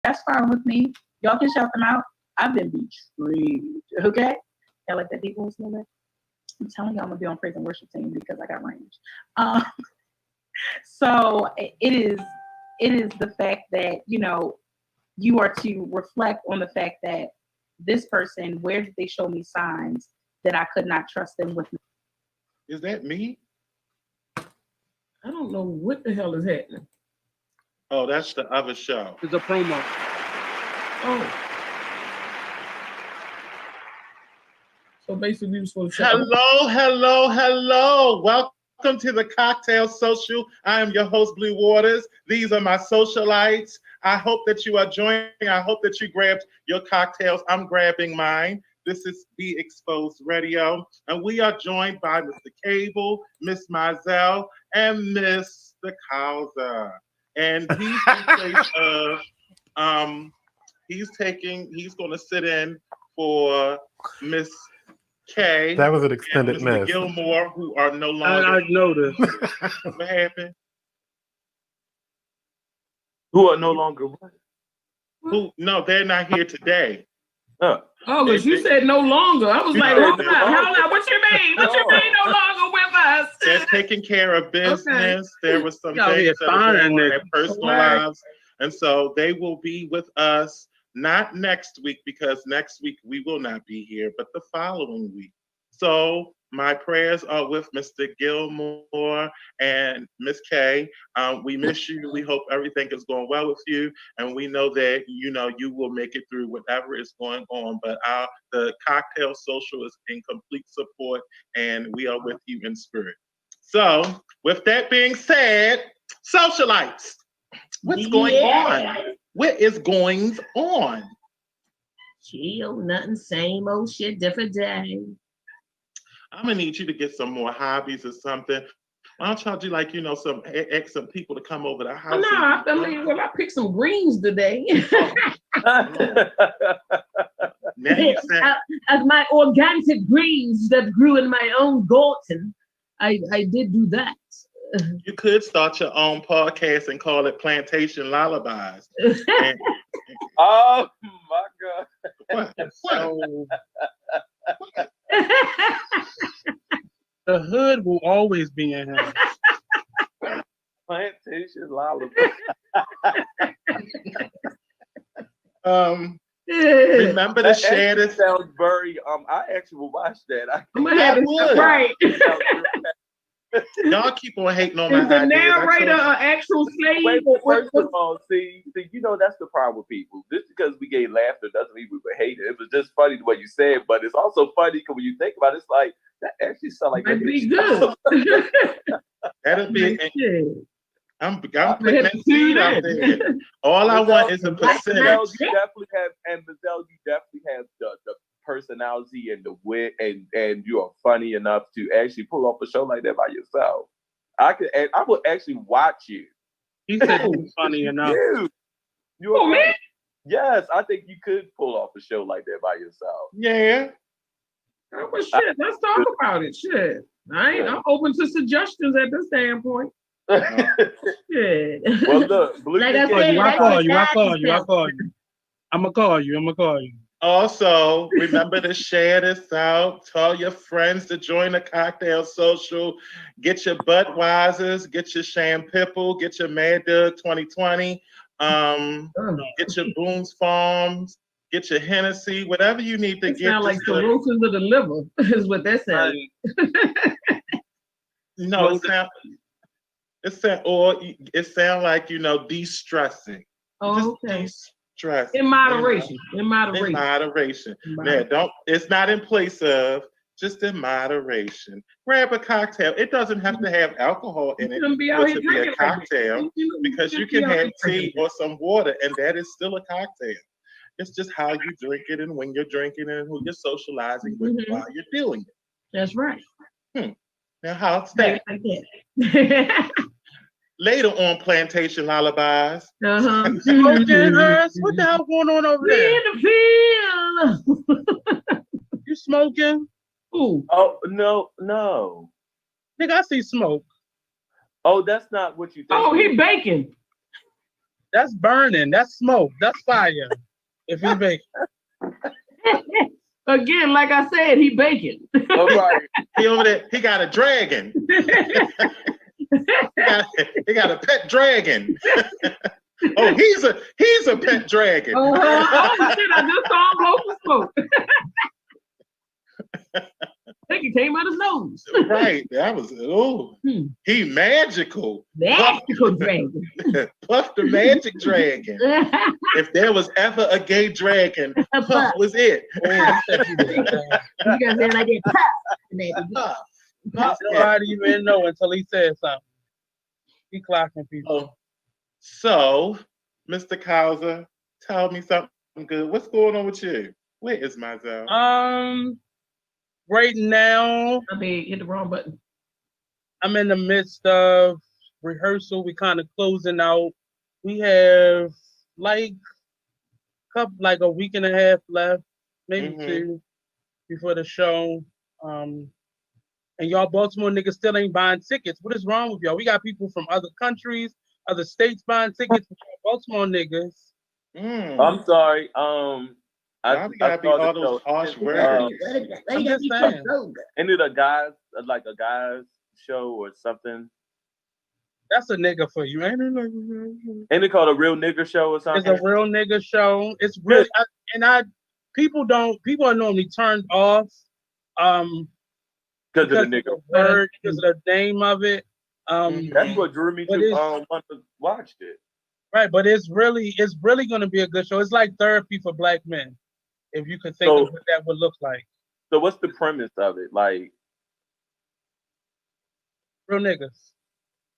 That's fine with me. Y'all can shout them out. I've been betrayed. Okay? I like that deep voice, Lily. I'm telling you, I'm gonna be on praise and worship team because I got range. Um, so it is the fact that you are to reflect on the fact that this person, where did they show me signs that I could not trust them with? Is that me? I don't know what the hell is happening. Oh, that's the other show. It's a promo. Oh. So basically, we were supposed to Hello. Welcome to the Cocktail Social. I am your host, Blue Waters. These are my socialites. I hope that you are joining. I hope that you grabbed your cocktails. I'm grabbing mine. This is Be Exposed Radio. And we are joined by Mr. Cable, Miss Mizell, and Mr. Kauser. And he's in place of, he's going to sit in for Miss K. That was an extended Mr. mess. Gilmore, who are no longer. I noticed. What happened? Who are no longer what? Who? No, they're not here today. Oh, because you said no longer. I was like, hold on. What you mean? What you mean no longer with us? They're taking care of business. Okay. There was some things that are going on in their personal lives. Right. And so they will be with us, not next week, because next week we will not be here, but the following week. So my prayers are with Mr. Gilmore and Miss K. We miss you. We hope everything is going well with you. And we know that, you will make it through whatever is going on. But the Cocktail Social is in complete support, and we are with you in spirit. So with that being said, socialites, what's going on? What is going on? Chill, nothing, same old shit, different day. I'm gonna need you to get some more hobbies or something. Why don't y'all do some people to come over the house? I picked some greens today. As my organic greens that grew in my own garden, I did do that. You could start your own podcast and call it Plantation Lullabies. Oh my God! What? The hood will always be in him. Plantation lullaby. Remember to share this. Sounds very. I actually will watch that. I'm gonna have it right. Y'all keep on hating on my Is the ideas. narrator an actual slave? Wait, first of all, see, that's the problem with people. Just because we gave laughter doesn't mean we were hating. It was just funny the way you said it, but it's also funny because when you think about it, it's like that actually sounds like that'd be good. That'll be. I'm putting that seed out there. All I want is a percentage. You definitely have, and Mizell, you definitely have the personality and the wit, and you are funny enough to actually pull off a show like that by yourself. I would actually watch you. He said he's funny enough. Oh man. Yes, I think you could pull off a show like that by yourself. Yeah. Oh, well, shit, let's talk about it. Shit. I'm open to suggestions at this standpoint. Shit. Well, look, Blue, Like I call you. I'm gonna call you. Also, remember to share this out. Tell your friends to join the Cocktail Social. Get your Budweisers, get your Champipple, get your Mad Dog 2020, get your Boone's Farms, get your Hennessy, whatever you need to get. Sound like cirrhosis of the liver is what that sounds. No, it sound like de-stressing. Oh, okay. Stress. In moderation. Now, it's not in place of, just in moderation. Grab a cocktail. It doesn't have to have alcohol in it to be a cocktail, because you can have tea or some water, and that is still a cocktail. It's just how you drink it and when you're drinking it and who you're socializing with while you're doing it. That's right. Now, how's that? Later on Plantation Lullabies. Smoking us? What the hell going on over there? In the field. You smoking? Ooh. Oh, no. Nigga, I see smoke. Oh, that's not what you think. Oh, he baking. That's burning. That's smoke. That's fire. If he bake. Again, like I said, he baking. All right. He over there. He got a dragon. he got a pet dragon. Oh, he's a pet dragon. Oh shit! I just saw him blow some smoke. I think he came out his nose. Right. That was he magical. Magical dragon. Puff the magic dragon. If there was ever a gay dragon, Puff was it. You guys say like that. Puff. Nobody even know until he said something. He clocking people. So, Mr. Kauser, tell me something good. What's going on with you? Where is Mazel? Right now, I mean, hit the wrong button. I'm in the midst of rehearsal. We kind of closing out. We have like a week and a half left, maybe two, before the show. And y'all Baltimore niggas still ain't buying tickets. What is wrong with y'all? We got people from other countries, other states buying tickets. Baltimore niggas. I'm sorry. I gotta be all those harsh words. I'm just saying. Ain't it a guy's show or something? That's a nigga for you, ain't it? Ain't it called a real nigga show or something? It's a real nigga show. It's really people are normally turned off because of the nigga word, because of the name of it. That's what drew me to want to watch it. Right, but it's really going to be a good show. It's like therapy for black men, if you could think of what that would look like. So what's the premise of it? Like real niggas.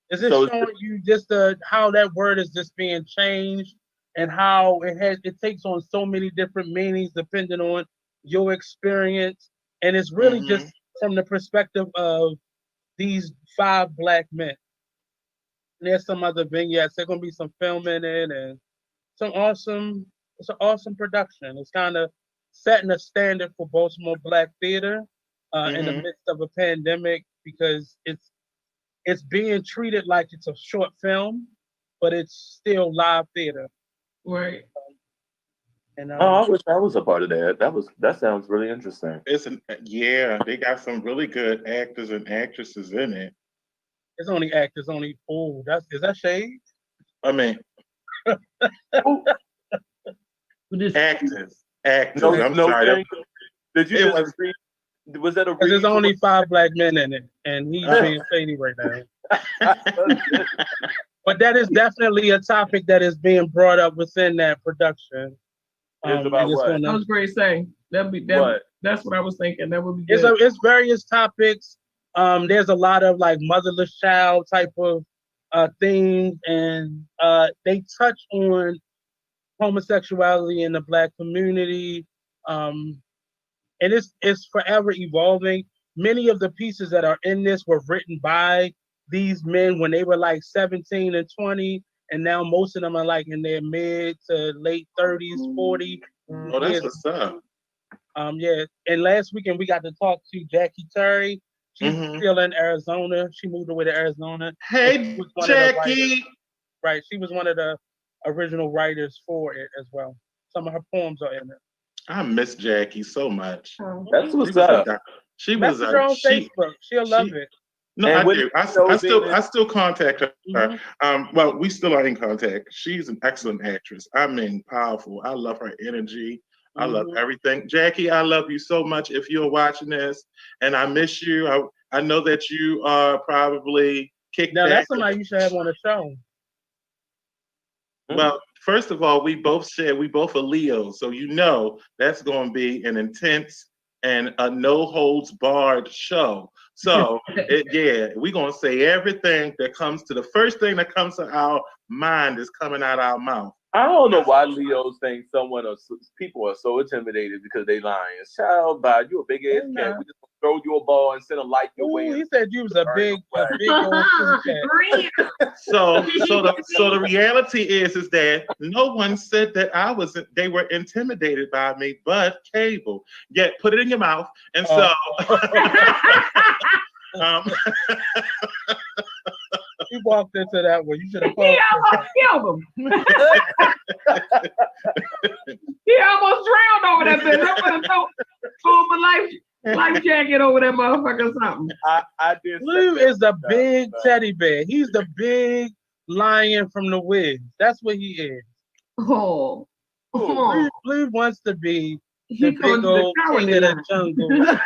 Is it showing you just how that word is just being changed and how it takes on so many different meanings depending on your experience, and it's really just from the perspective of these 5 black men. And there's some other vignettes. There's gonna be some filming in and it's an awesome production. It's kind of setting a standard for Baltimore black theater in the midst of a pandemic, because it's being treated like it's a short film, but it's still live theater. Right. And I wish I was a part of that. That sounds really interesting. They got some really good actors and actresses in it. It's only actors, is that shade? I mean, actors. No, I'm sorry. Did you just read? Was that a? Because there's only 5 black men in it, and he's being shady right now. But that is definitely a topic that is being brought up within that production. It's about what? I was great saying. That's what I was thinking. That would be good. It's various topics. There's a lot of like motherless child type of themes, and they touch on homosexuality in the black community. And it's forever evolving. Many of the pieces that are in this were written by these men when they were like 17 and 20, and now most of them are like in their mid to late 30s, 40. Oh, that's what's up. Yeah. And last weekend we got to talk to Jackie Terry. She's still in Arizona. She moved away to Arizona. Hey, Jackie. Right. She was one of the original writers for it as well. Some of her poems are in it. I miss Jackie so much. That's what's up. She was on Facebook. She'll love it. No, I do. I still contact her. Well, we still are in contact. She's an excellent actress. I mean, powerful. I love her energy. I love everything. Jackie, I love you so much if you're watching this, and I miss you. I know that you are probably kicked back. That's somebody you should have on the show. Well, first of all, we both are Leos, so you know that's going to be an intense and a no holds barred show. So we're going to say everything that comes to the first thing that comes to our mind is coming out our mouth. I don't know why Leos think people are so intimidated because they lying. Child, by you a big ass cat. We just throw you a ball and send a light your way. He said you was a big old cat. So the reality is that no one said that they were intimidated by me, but Cable. Yet put it in your mouth. And so He walked into that one. You should have He called. almost killed him. He almost drowned over that bitch. I'm gonna throw my life jacket over that motherfucker or something. I did. Bleu is the big teddy bear. He's the big lion from the Wiz. That's what he is. Oh. Bleu wants to be the He big comes to the old king cowardly of the line. jungle.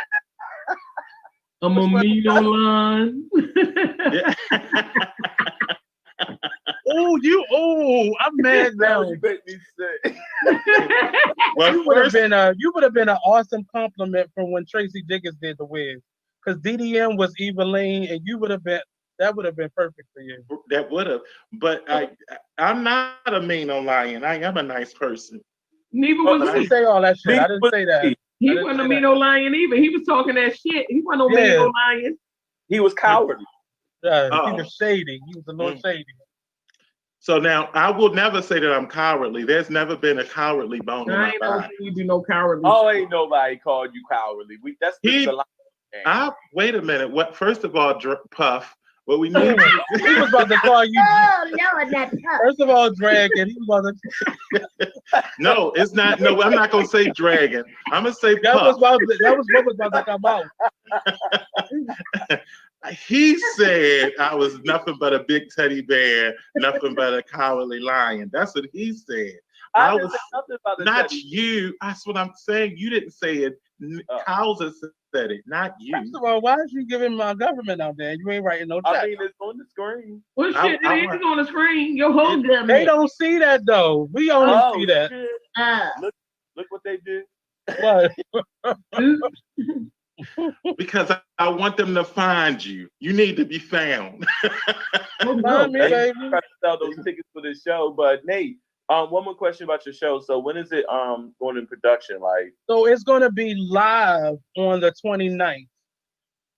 I'm a mean line. I'm mad now. You make me sick. Well, You would have been an awesome compliment from when Tracy Dickens did the Wiz. Because DDM was Eveline, and that would have been perfect for you. That would have, but I'm not a mean old lion. I am a nice person. Neither I was didn't he. say all that shit. I didn't say that. He wasn't a mean old lion either. He was talking that shit. He wasn't no mean old lion. He was cowardly. He was shady. He was a little shady. So now I will never say that I'm cowardly. There's never been a cowardly bone in my body. You do no cowardly. Oh, ain't nobody called you cowardly. That's the line. Wait a minute. What? First of all, Puff. What we need. He was about to call you. Oh no, that's tough. First of all, Dragon. He was about to. No, it's not. No, I'm not gonna say Dragon. I'm gonna say That Puff. was what was about to come out. He said I was nothing but a big teddy bear, nothing but a cowardly lion. That's what he said. I was nothing about not you. That's what I'm saying. You didn't say it. Hauser said it, not you. First of all, why is you giving my government out there? You ain't writing no check. I mean, it's on the screen. Well, shit, it is on the screen. Your whole government. They don't see that though. We only see that. Look what they did. What? Because I want them to find you. You need to be found. Find me, baby. I'm trying to sell those tickets for this show, but Nate, one more question about your show. So when is it going in production? Like, so it's gonna be live on the 29th,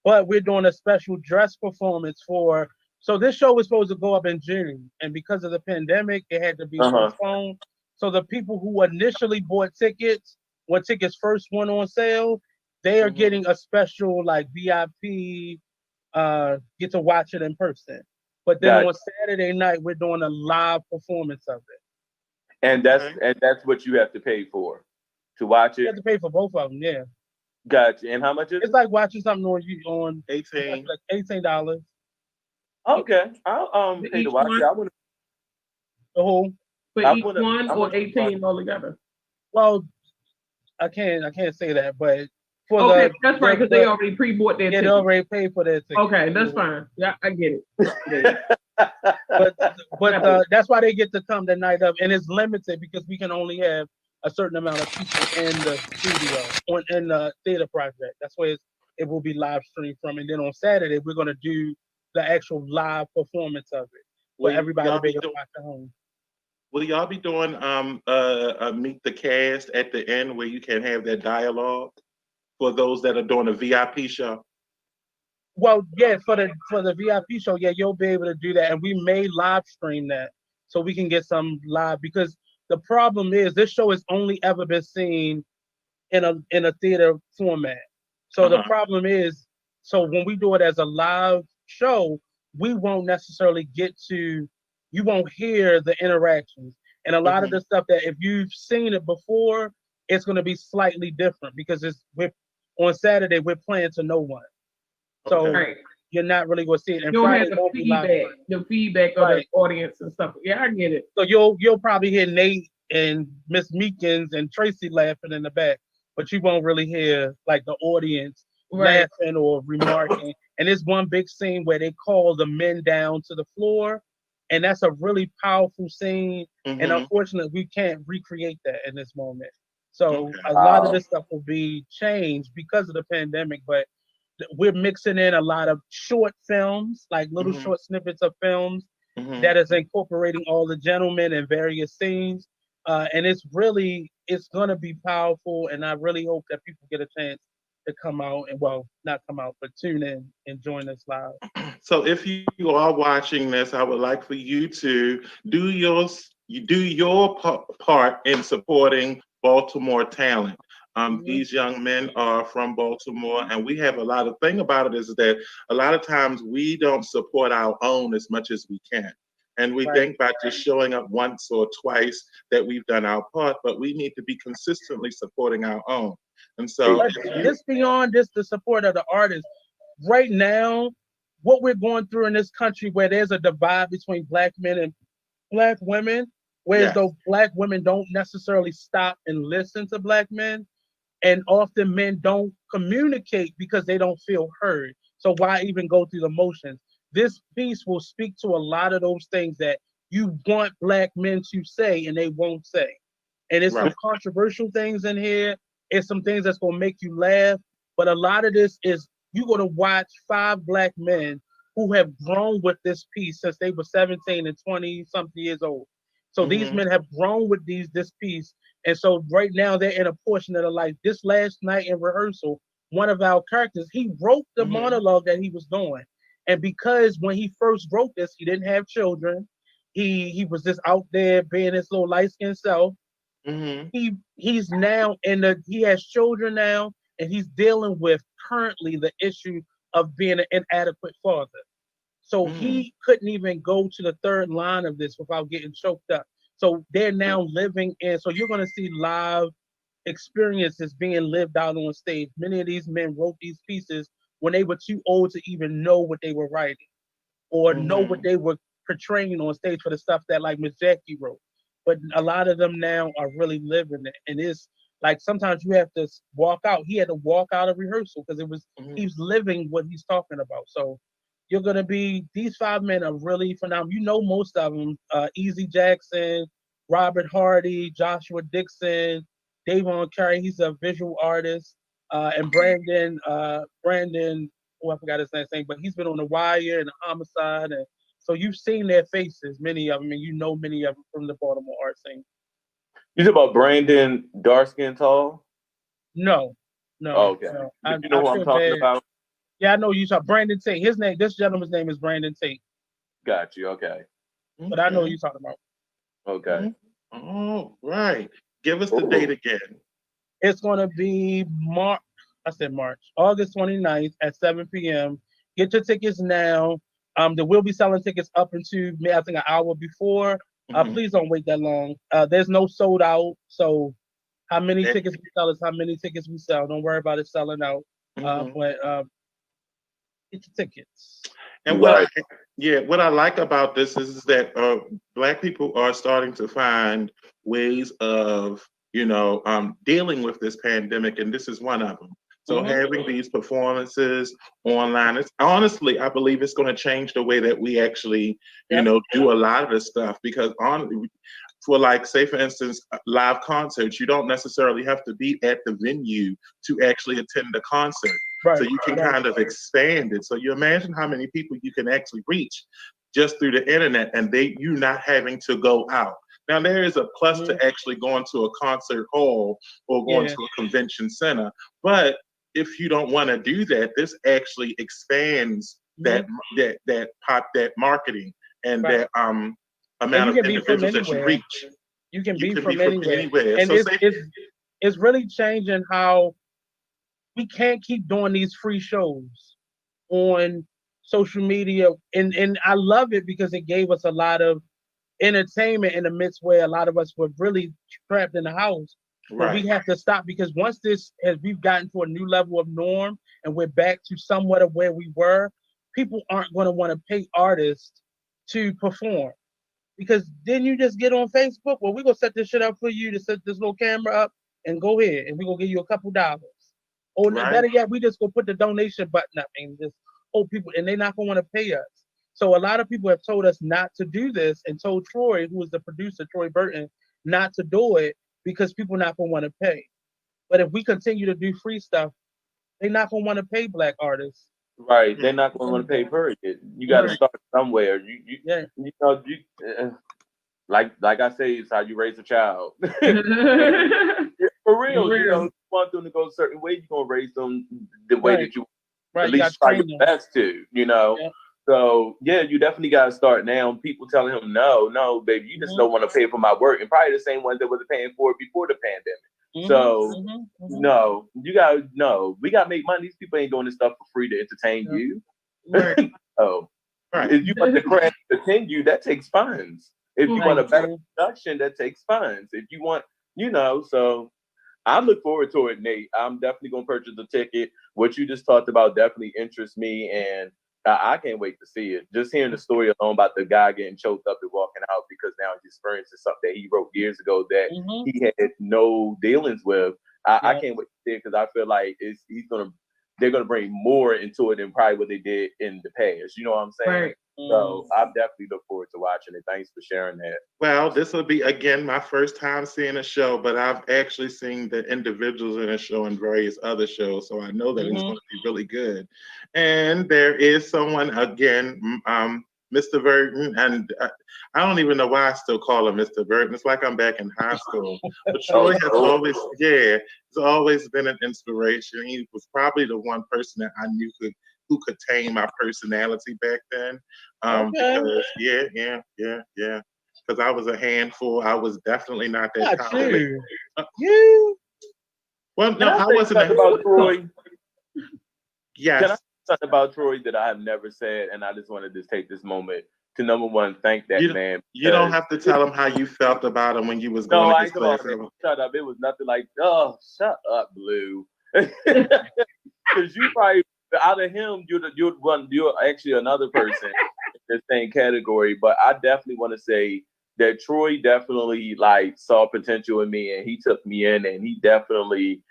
but we're doing a special dress performance for. So this show was supposed to go up in June, and because of the pandemic, it had to be postponed. So the people who initially bought tickets, when tickets first went on sale, they are getting a special like VIP, get to watch it in person. But then on Saturday night, we're doing a live performance of it. And that's what you have to pay for to watch it. You have to pay for both of them, yeah. Gotcha. And how much is it? It's like watching something on $18. Like $18. Okay, I'll pay to watch it. I want the whole for each one or 18 altogether. Well, I can't say that, but for that's right, because they already pre-bought their ticket. They already paid for their ticket. Okay, that's fine. Yeah, I get it. but that's why they get to come the night of, and it's limited because we can only have a certain amount of people in the studio in the theater project. That's where it will be live streamed from, and then on Saturday we're gonna do the actual live performance of it for everybody to be able to watch at home. Will y'all be doing meet the cast at the end where you can have that dialogue for those that are doing a VIP show? Well, yeah, for the VIP show, yeah, you'll be able to do that, and we may live stream that so we can get some live, because the problem is this show has only ever been seen in a theater format. So the problem is, so when we do it as a live show, we won't necessarily you won't hear the interactions. And a lot of the stuff that if you've seen it before, it's going to be slightly different because on Saturday, we're playing to no one. So you're not really going to see it. And you'll Friday have the feedback of the audience and stuff. Yeah, I get it. So you'll probably hear Nate and Miss Meekins and Tracy laughing in the back, but you won't really hear like the audience laughing or remarking. And there's one big scene where they call the men down to the floor, and that's a really powerful scene. And unfortunately, we can't recreate that in this moment. So a lot of this stuff will be changed because of the pandemic, but we're mixing in a lot of short films, like little short snippets of films that is incorporating all the gentlemen in various scenes. And it's going to be powerful. And I really hope that people get a chance to come out and, well, not come out, but tune in and join us live. So if you are watching this, I would like for you to do your part in supporting Baltimore talent. These young men are from Baltimore, and we have a lot of thing about it is that a lot of times we don't support our own as much as we can. And we think by just showing up once or twice that we've done our part, but we need to be consistently supporting our own. And so, just beyond just the support of the artists, right now, what we're going through in this country, where there's a divide between black men and black women, whereas though black women don't necessarily stop and listen to black men, and often men don't communicate because they don't feel heard. So why even go through the motions? This piece will speak to a lot of those things that you want black men to say and they won't say. And it's some controversial things in here. It's some things that's gonna make you laugh. But a lot of this is you're gonna watch 5 black men who have grown with this piece since they were 17 and 20 something years old. So these men have grown with this piece. And so right now they're in a portion of their life. This last night in rehearsal, one of our characters, he wrote the monologue that he was doing. And because when he first wrote this, he didn't have children. He was just out there being his little light-skinned self. He's now he has children now, and he's dealing with currently the issue of being an inadequate father. So he couldn't even go to the third line of this without getting choked up. So they're now living in, so you're going to see live experiences being lived out on stage. Many of these men wrote these pieces when they were too old to even know what they were writing or know what they were portraying on stage for the stuff that like Miss Jackie wrote. But a lot of them now are really living it. And it's like sometimes you have to walk out. He had to walk out of rehearsal because it was he's living what he's talking about. So you're gonna be these 5 men are really phenomenal. You know most of them: Easy Jackson, Robert Hardy, Joshua Dixon, Davon Curry. He's a visual artist, and Brandon. Oh, I forgot his name, but he's been on The Wire and The Homicide, and so you've seen their faces, many of them, and you know many of them from the Baltimore art scene. You talk about Brandon, dark skin, tall? No. Oh, okay. No. You know who I'm talking about? Yeah, I know you saw Brandon Tate. His name, this gentleman's name is Brandon Tate. Got you. Okay. But I know what you're talking about. Okay. All right. Give us the date again. It's going to be March. August 29th at 7 p.m. Get your tickets now. They will be selling tickets up into, I think, an hour before. Please don't wait that long. There's no sold out. So how many tickets we sell is how many tickets we sell. Don't worry about it selling out. But get your tickets. And what I like about this is that Black people are starting to find ways of, dealing with this pandemic, and this is one of them. So having these performances online, honestly, I believe it's going to change the way that we actually, do a lot of this stuff. Because for like, say for instance, live concerts, you don't necessarily have to be at the venue to actually attend the concert. So you can kind of expand it. So you imagine how many people you can actually reach just through the internet, and you not having to go out. Now there is a plus to actually going to a concert hall or going to a convention center, but if you don't want to do that, this actually expands that marketing and that amount of individuals that you reach. You can be from anywhere. And So it's really changing how we can't keep doing these free shows on social media. And I love it because it gave us a lot of entertainment in the midst where a lot of us were really trapped in the house. But we have to stop because once we've gotten to a new level of norm and we're back to somewhat of where we were, people aren't going to want to pay artists to perform. Because then you just get on Facebook, well, we're going to set this shit up for you to set this little camera up and go ahead and we're going to give you a couple dollars. Or better yet, we just go put the donation button up and just hope people, and they're not going to want to pay us. So a lot of people have told us not to do this and told Troy, who was the producer, Troy Burton, not to do it because people are not going to want to pay. But if we continue to do free stuff, they're not going to want to pay Black artists. Right. They're not going to want to pay for it. You got to start somewhere. Like I say, it's how you raise a child. For real. You know, if you want them to go a certain way, you're going to raise them the way that you at least try your best to, Yeah. So, you definitely got to start now. People telling him, no, baby, you just don't want to pay for my work. And probably the same ones that was paying for it before the pandemic. So no, you gotta no. We gotta make money. These people ain't doing this stuff for free to entertain you. Right. Oh, Right. if you want the craft to continue, that takes funds. If you want a better production, that takes funds. If you want, so I look forward to it, Nate. I'm definitely gonna purchase the ticket. What you just talked about definitely interests me, and I can't wait to see it. Just hearing the story alone about the guy getting choked up and walking out because now he's experiencing something that he wrote years ago that he had no dealings with. I can't wait to see it because I feel like they're gonna bring more into it than probably what they did in the past. You know what I'm saying? Right. So I definitely look forward to watching it. Thanks for sharing that. Well, this will be again my first time seeing a show, but I've actually seen the individuals in the show and various other shows, so I know that it's going to be really good. And there is someone again, Mr. Burton, and I don't even know why I still call him Mr. Burton. It's like I'm back in high school. But Troy has always been an inspiration. He was probably the one person that I knew who could tame my personality back then. Because because I was a handful. I was definitely not that confident. Well, no, I wasn't. About Troy. Yes. Can I say something about Troy that I have never said, and I just wanted to take this moment to number one, thank that man. You don't have to tell him how you felt about him when you was going to his class. Shut up. It was nothing like, oh, shut up, Blue. Because you probably out of him, you're actually another person in the same category. But I definitely want to say that Troy definitely saw potential in me, and he took me in, and he definitely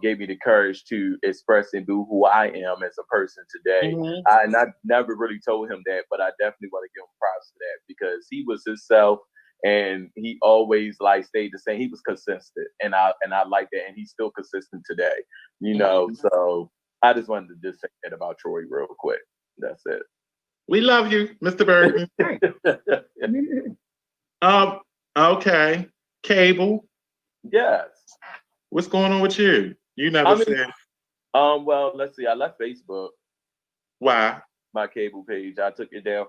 gave me the courage to express and be who I am as a person today. I never really told him that, but I definitely want to give him props for that because he was himself. And he always stayed the same. He was consistent, and I like that. And he's still consistent today, So I just wanted to just say that about Troy real quick. That's it. We love you, Mr. Burton. Okay, Cable. Yes. What's going on with you? You never said. Well, let's see. I left Facebook. Why? My cable page. I took it down.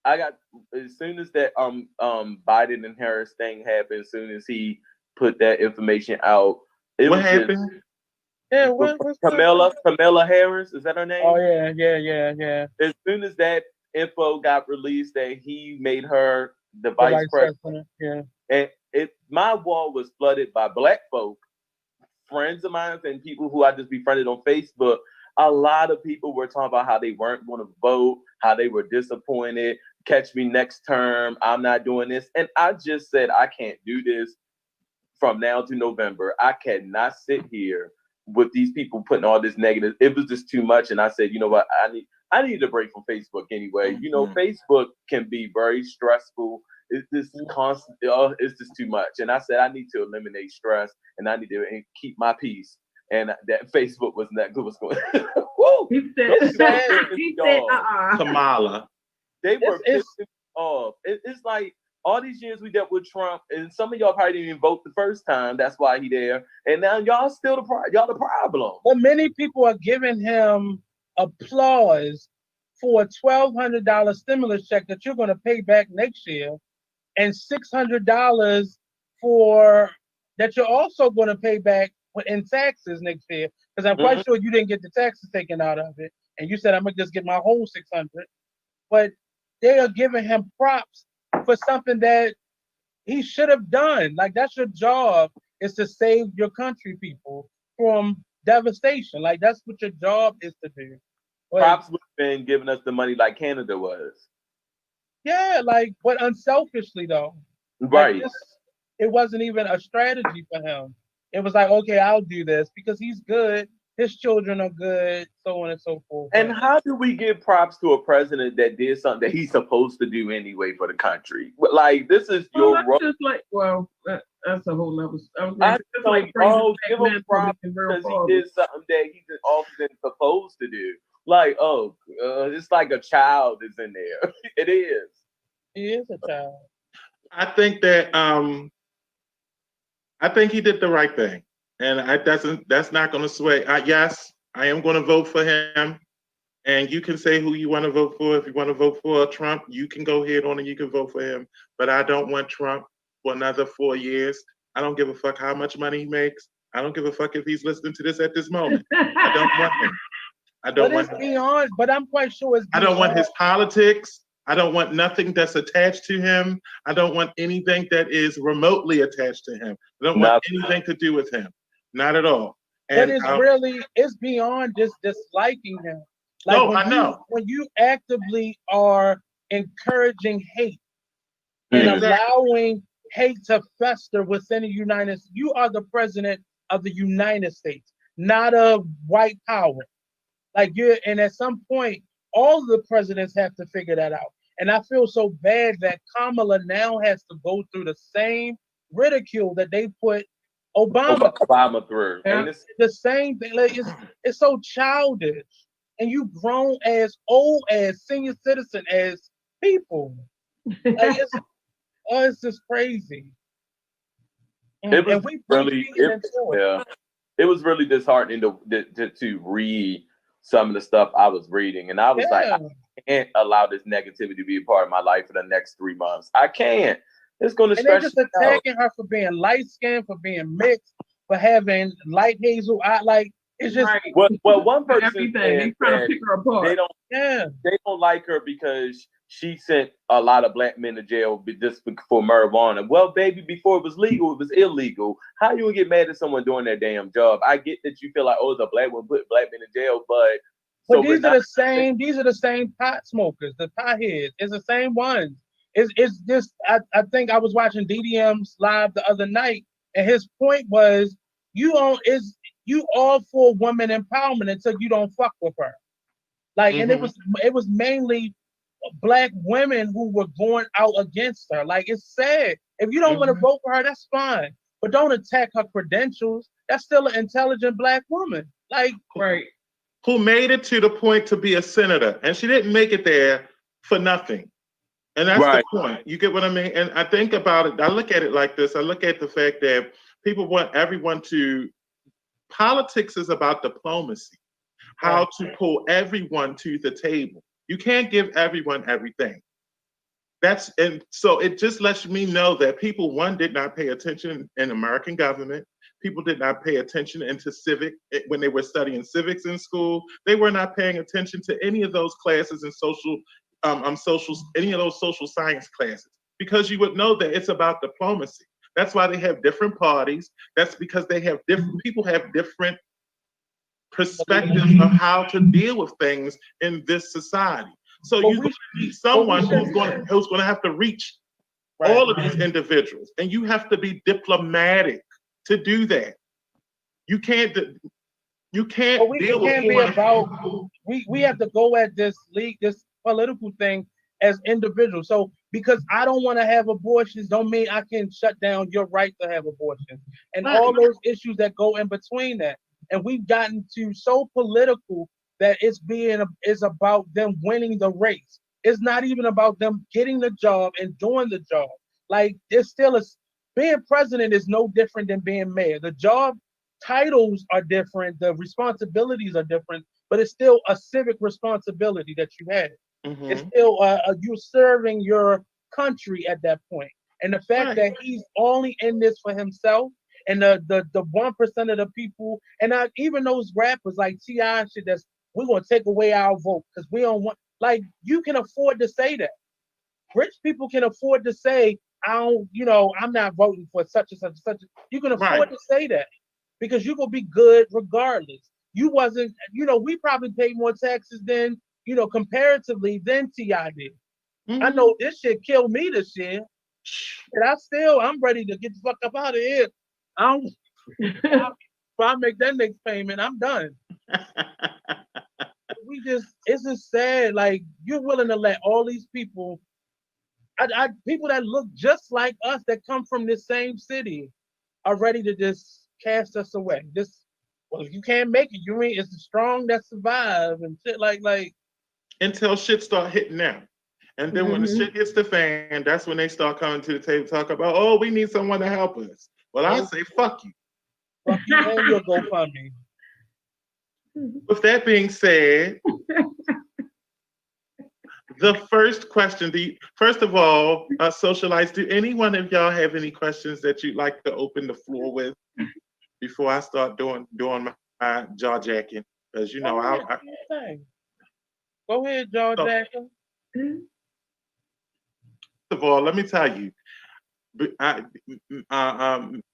I got as soon as that Biden and Harris thing happened, as soon as he put that information out. What happened? What's Kamala Harris, is that her name? Oh yeah. As soon as that info got released that he made her the vice president. And my wall was flooded by Black folk, friends of mine and people who I just befriended on Facebook. A lot of people were talking about how they weren't going to vote, how they were disappointed. Catch me next term. I'm not doing this. And I just said, I can't do this from now to November. I cannot sit here with these people putting all this negative. It was just too much. And I said, you know what? I need a break from Facebook anyway. Facebook can be very stressful. It's just constant. It's just too much. And I said, I need to eliminate stress and I need to keep my peace. And that Facebook wasn't that good. What's going on? He said, Kamala. They were pissed off. It's like all these years we dealt with Trump, and some of y'all probably didn't even vote the first time. That's why he there. And now y'all still the problem. Well, many people are giving him applause for a $1,200 stimulus check that you're going to pay back next year, and $600 for that you're also going to pay back in taxes next year. Because I'm quite sure you didn't get the taxes taken out of it, and you said I'm gonna just get my whole $600. But they are giving him props for something that he should have done. Like, that's your job, is to save your country people from devastation. Like, that's what your job is to do. But props would have been giving us the money like Canada was. Yeah, but unselfishly though. Right. It wasn't even a strategy for him. It was like, okay, I'll do this because he's good. His children are good, so on and so forth. And how do we give props to a president that did something that he's supposed to do anyway for the country? This is your role. Just that's a whole level. Give him props because he did something that he's often supposed to do. It's like a child is in there. It is. He is a child. I think that I think he did the right thing. And that's not going to sway. Yes, I am going to vote for him. And you can say who you want to vote for. If you want to vote for Trump, you can go ahead on and you can vote for him. But I don't want Trump for another 4 years. I don't give a fuck how much money he makes. I don't give a fuck if he's listening to this at this moment. I don't want him. I don't want him. Beyond, but I'm quite sure it's I don't want his politics. I don't want nothing that's attached to him. I don't want anything that is remotely attached to him. I don't want anything to do with him. Not at all. And but it's beyond just disliking him. Like no, I know. When you actively are encouraging hate and allowing hate to fester within the United States, you are the president of the United States, not of white power. Like and at some point, all the presidents have to figure that out. And I feel so bad that Kamala now has to go through the same ridicule that they put Obama through. And it's the same thing. Like it's so childish. And you grown as old as senior citizen as people. Like it's just crazy. It was really disheartening to read some of the stuff I was reading, and I was like, I can't allow this negativity to be a part of my life for the next 3 months. I can't. It's going to stretch. And they're just attacking her for being light skinned, for being mixed, for having light hazel eye. Like it's just well, one person everything. They trying to pick her apart. They don't like her because she sent a lot of black men to jail just for marijuana. Well, baby, before it was legal, it was illegal. How you would get mad at someone doing their damn job? I get that you feel like, oh, the black one put black men in jail, but these are the same pot smokers, the potheads. It's the same ones. It's just I think I was watching DDM's live the other night, and his point was you all for women empowerment until you don't fuck with her. Like, and it was mainly black women who were going out against her. Like, it's sad. If you don't want to vote for her, that's fine. But don't attack her credentials. That's still an intelligent black woman. Like, who made it to the point to be a senator. And she didn't make it there for nothing. And that's the point. You get what I mean? And I think about it. I look at it like this. I look at the fact that people want everyone to, politics is about diplomacy. How to pull everyone to the table. You can't give everyone everything. And so it just lets me know that people, one, did not pay attention in American government. People did not pay attention when they were studying civics in school. They were not paying attention to any of those classes in any of those social science classes, because you would know that it's about diplomacy. That's why they have different parties. That's because people have different perspectives of how to deal with things in this society. So you need someone who's going to have to reach all of these individuals, and you have to be diplomatic to do that. You can't deal with. We have to go at this political thing as individuals. So because I don't want to have abortions, don't mean I can shut down your right to have abortions, and all those issues that go in between that. And we've gotten to so political that it's about them winning the race. It's not even about them getting the job and doing the job. Like, being president is no different than being mayor. The job titles are different, the responsibilities are different, but it's still a civic responsibility that you have. It's still you're serving your country at that point. And the fact that he's only in this for himself, and the 1% of the people, and even those rappers like T.I. shit, we're gonna take away our vote because we don't want. Like, you can afford to say that. Rich people can afford to say, I'm not voting for such and such and such. You can afford to say that because you're gonna be good regardless. You wasn't, we probably paid more taxes than, comparatively than T.I. did. I know this shit killed me this year, and I'm ready to get the fuck up out of here. If I make that next payment, I'm done. It's just sad. Like, you're willing to let all these people, people that look just like us, that come from this same city, are ready to just cast us away. If you can't make it, it's the strong that survive and shit like until shit start hitting them. And then when the shit hits the fan, that's when they start coming to the table, talk about, oh, we need someone to help us. Well, I say, fuck you. Fuck you and your GoFundMe. With that being said, The first question, first of all, socialites, do any one of y'all have any questions that you'd like to open the floor with before I start doing my jaw jacking? Because you know, Go ahead, jaw jacking. First of all, let me tell you,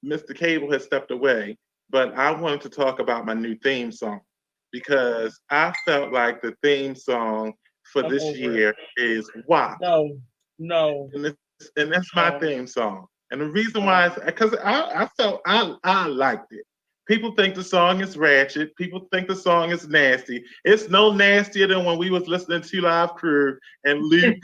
Mr. Cable has stepped away, but I wanted to talk about my new theme song because I felt like the theme song for this year is WAP. No. And that's my theme song. And the reason why is because I felt I liked it. People think the song is ratchet. People think the song is nasty. It's no nastier than when we was listening to Live Crew and Luke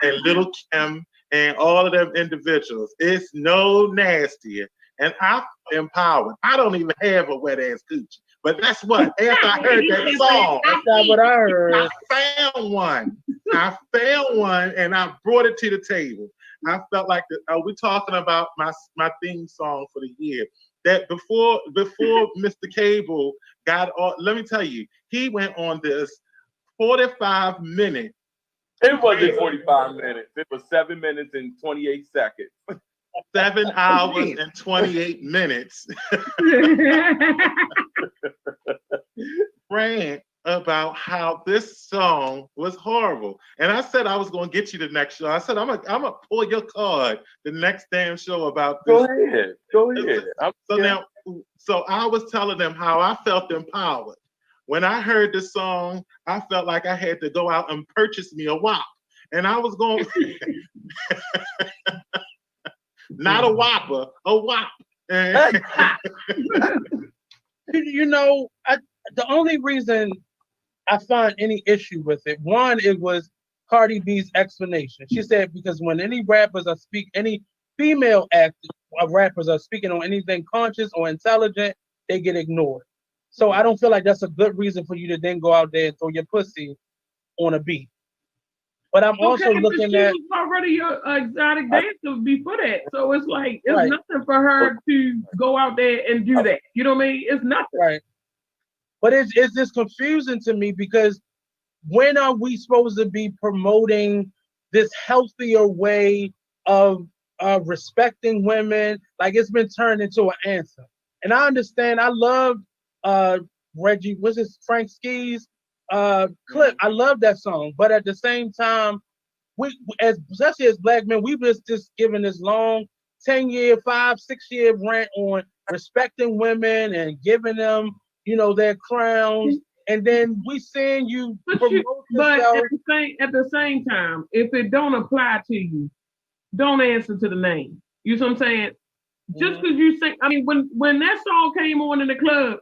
and Little Kim and all of them individuals. It's no nastier. And I'm empowered. I don't even have a wet ass coochie. But that's what, after I heard that song, that's not what I heard. I found one and I brought it to the table. I felt like we're talking about my theme song for the year. That before Mr. Cable got on, let me tell you, he went on this 45-minute. It wasn't 45 minutes. It was 7 minutes and 28 seconds. 7 hours and 28 minutes. Rant about how this song was horrible. And I said I was going to get you the next show. I said, I'm gonna pull your card the next damn show about this. Go ahead. So I was telling them how I felt empowered. When I heard this song, I felt like I had to go out and purchase me a WAP. And I was going, not a Whopper, a WAP. You know, the only reason I find any issue with it, one, it was Cardi B's explanation. She said because when any female rappers are speaking on anything conscious or intelligent, they get ignored. So I don't feel like that's a good reason for you to then go out there and throw your pussy on a beat. But I'm also looking at already an exotic dancer before that, so it's like it's nothing for her to go out there and do that. You know what I mean? It's nothing. Right. But it's just confusing to me because when are we supposed to be promoting this healthier way of respecting women? Like it's been turned into an answer. And I understand. I love Reggie. What's his Frank Ski's clip? I love that song. But at the same time, especially as black men, we was just given this long 10-year, 5-6 year rant on respecting women and giving them, their crowns, and then we seeing you promote yourself. At the same time, if it don't apply to you, don't answer to the name. You know what I'm saying? Just because you say, I mean, when that song came on in the club,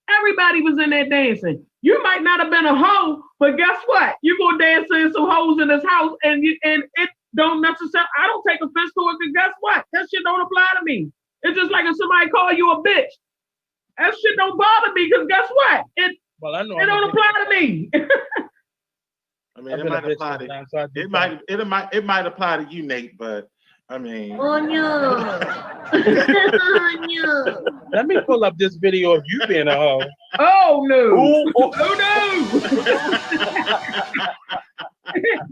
everybody was in there dancing. You might not have been a hoe, but guess what? You gonna dance in some hoes in this house, and it don't necessarily. I don't take offense to it, because guess what? That shit don't apply to me. It's just like if somebody call you a bitch. That shit don't bother me, because guess what? It don't apply to me. I mean, it might apply to it might apply to you, Nate, but I mean. Oh no. Oh no. Let me pull up this video of you being a hoe. Oh no. Oh no.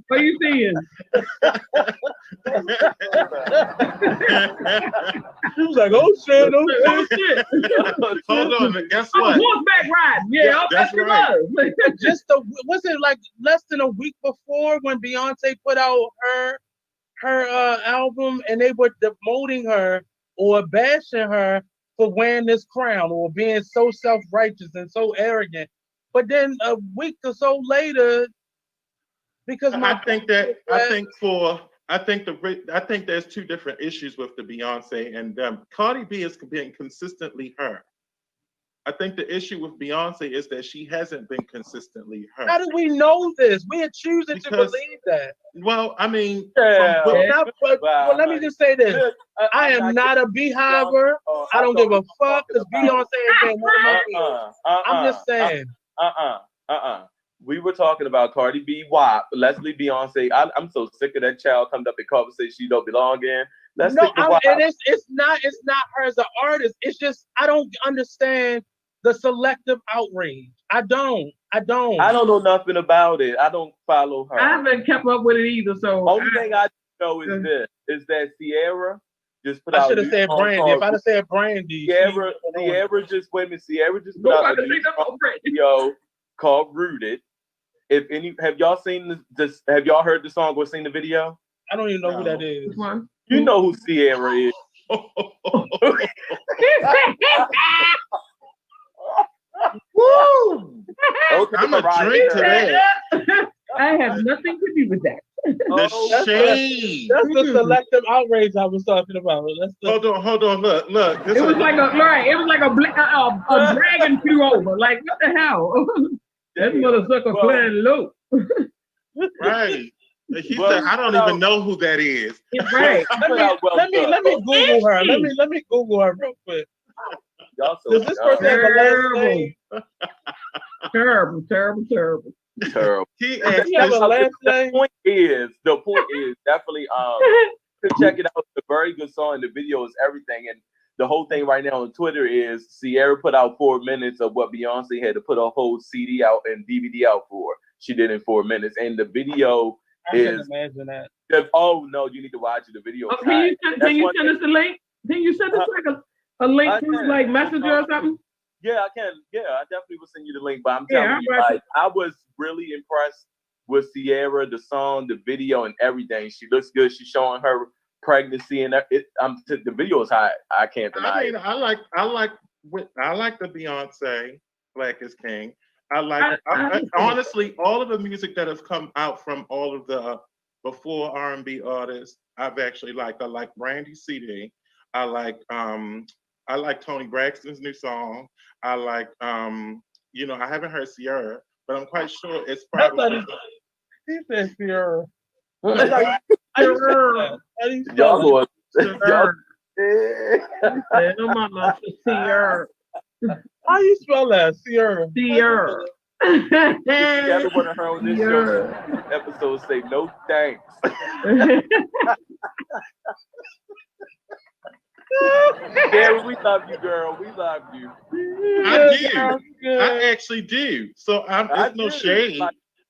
What are you seeing? He was like, oh shit, oh shit. Hold on, guess what? Horseback riding. Yeah, that's right. Was it like less than a week before when Beyonce put out her album and they were demoting her or bashing her for wearing this crown or being so self-righteous and so arrogant. But then a week or so later, because I think there's two different issues with the Beyonce and them. Cardi B is being consistently her. I think the issue with Beyonce is that she hasn't been consistently her. How do we know this? We are choosing to believe that. Well, I mean, well, let me just say this. I am not a beehiver. I don't give a fuck because Beyonce ain't one of my kids. I'm just saying. We were talking about Cardi B, WAP, Leslie, Beyonce. I'm so sick of that child coming up in conversation she don't belong in. And it's not her as an artist. It's just I don't understand the selective outrage. I don't. I don't know nothing about it. I don't follow her. I haven't kept up with it either. So Only thing I know is this: is that Sierra just put I out. should have said Brandy. If I'd have said Brandy, Sierra just Sierra just put out a new video called "Rooted." If any, have y'all seen this? Have y'all heard the song or seen the video? I don't even know who that is. Which one? You know who Sierra is. Woo! Okay, I'm a drink to that. I have nothing to do with that. The shade. That's the selective outrage I was talking about. Hold on. Look. It was like a dragon flew over. Like, what the hell? That motherfucker flying low. Right. He said, I don't even know who that is. Right. Let me Google her. Let me Google her real quick. Does this person have a last name? Terrible. He have a last name? The point is definitely to check it out. It's a very good song. The video is everything. And the whole thing right now on Twitter is Sierra put out 4 minutes of what Beyonce had to put a whole CD out and DVD out for. She did in 4 minutes. And the video I can imagine that. Oh no, you need to watch it. The video. Can you send us a link? Can you send us like a link through like Messenger or something? Yeah, I can. Yeah, I definitely will send you the link. But I'm telling you, like, I was really impressed with Sierra, the song, the video, and everything. She looks good. She's showing her pregnancy, and the video is hot. I can't deny it. I like the Beyonce Black is King. Honestly, all of the music that has come out from all of the before R&B artists, I've actually liked. I like Brandy CD. I like Toni Braxton's new song. I like I haven't heard Sierra, but I'm quite sure it's probably. He said Sierra. Y'all going. Sierra. How you spell that? Sierra. Sierra. If you ever want to hear on this show episode, say no thanks. Gary, we love you, girl. We love you. I do. I actually do. So it's no shade.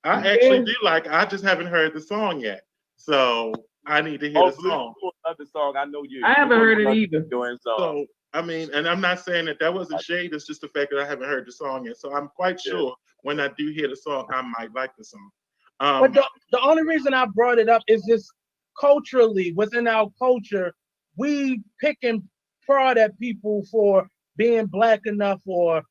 I actually do like. I just haven't heard the song yet. So I need to hear the song. Another song. I know you. I haven't heard it either. So I mean, and I'm not saying that wasn't shade. It's just the fact that I haven't heard the song yet. So I'm quite sure when I do hear the song, I might like the song. But the only reason I brought it up is just culturally within our culture, we pick and prod at people for being black enough or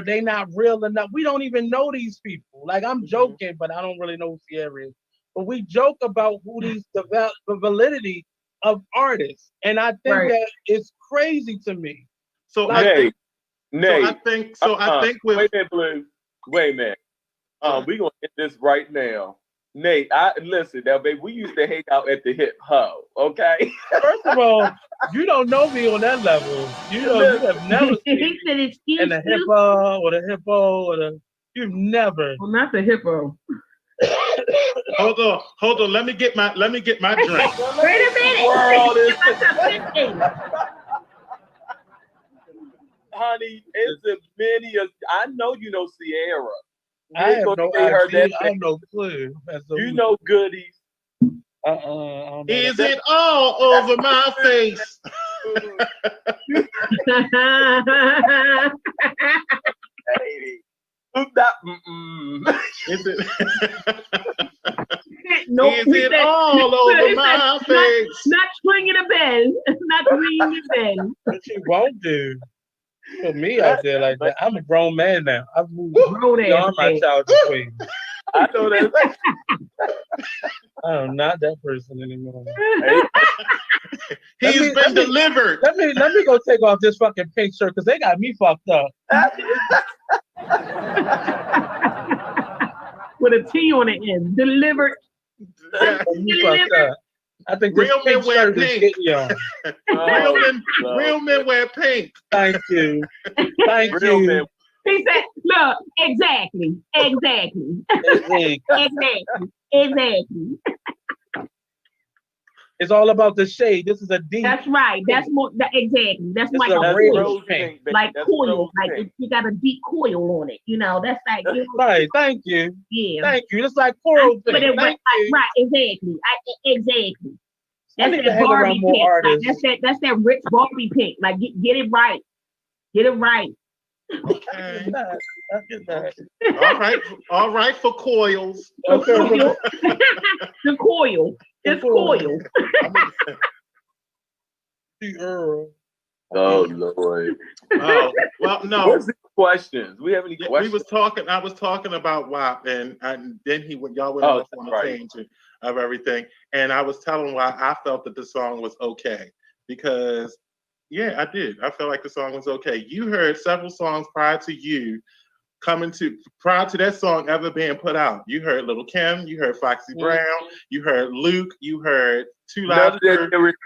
they not real enough. We don't even know these people. Like, I'm joking, but I don't really know who Sierra is. But we joke about who the validity of artists, and I think that is crazy to me. So I think wait a minute, Blue. Wait a minute. We're gonna get this right now. Nate, listen now, baby. We used to hang out at the Hip Ho, okay? First of all, you don't know me on that level. You have never seen me in the Hippo or the Hippo or the. You've never. Well, not the Hippo. Hold on. Let me get my drink. Wait a minute. Honey, it's a many. I know you know Sierra. I have no idea. I have no clue. You know Goodies. Is it all over my face? Is it? Nope, is it all over my face? Not swinging a bell. Not swinging a bell. What you won't do? Put me out there like that. I'm a grown man now. I've moved beyond my childhood ways. I know that. I'm not that person anymore. He's been delivered. Let me go take off this fucking pink shirt because they got me fucked up. With a T on the end. Delivered. Delivered. I think this real men wear pink. Real men wear pink. Thank you. Thank real you. Men. He said, look, exactly. It's all about the shade. This is a deep. That's right. That's more exactly. That's This like is a a That's red coil, rose pink. pink, baby. like That's coil, rose like pink. you got a deep coil on it. You know, that's like Right. Thank you. yeah. Thank you. It's like I coral put pink. it Thank you. right, exactly. Exactly. I That's need to that hang around Barbie more pink. Like, artists. that's that rich Barbie pink. Like get it right. Get it right. Okay. I get that. All right for coils. Okay. Coil. The coil. It's coil. The Earl. Oh Lord. Oh, well, no. What's the questions? We have any Yeah, questions? I was talking about WAP, and then y'all went Oh, off on a right. tangent of everything, and I was telling why I felt that the song was okay because, yeah, I did. I felt like the song was okay. You heard several songs prior to that song ever being put out. You heard Little Kim, you heard Foxy Brown, you heard Luke, you heard Two None Live of that Crew. lyrics,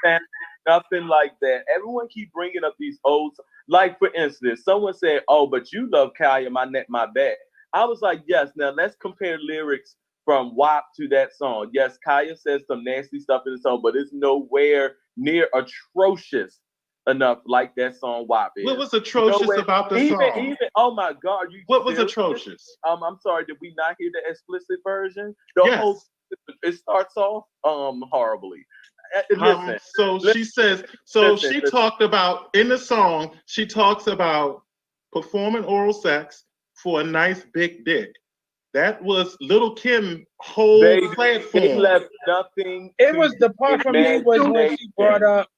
nothing like that. Everyone keep bringing up these old, like for instance, someone said, "Oh, but you love Kaya, my neck, my back." I was like, yes. Now let's compare lyrics from WAP to that song. Yes, Kaya says some nasty stuff in the song, but it's nowhere near atrocious enough like that song WAP is. What was atrocious Nowhere- about the even, song? Even, oh my God, What was serious? atrocious? I'm sorry, did we not hear the explicit version? Yes. It starts off horribly. Listen, She talked about in the song, she talks about performing oral sex for a nice big dick. That was Little Kim whole platform. They left nothing. It was the part for me was when she brought up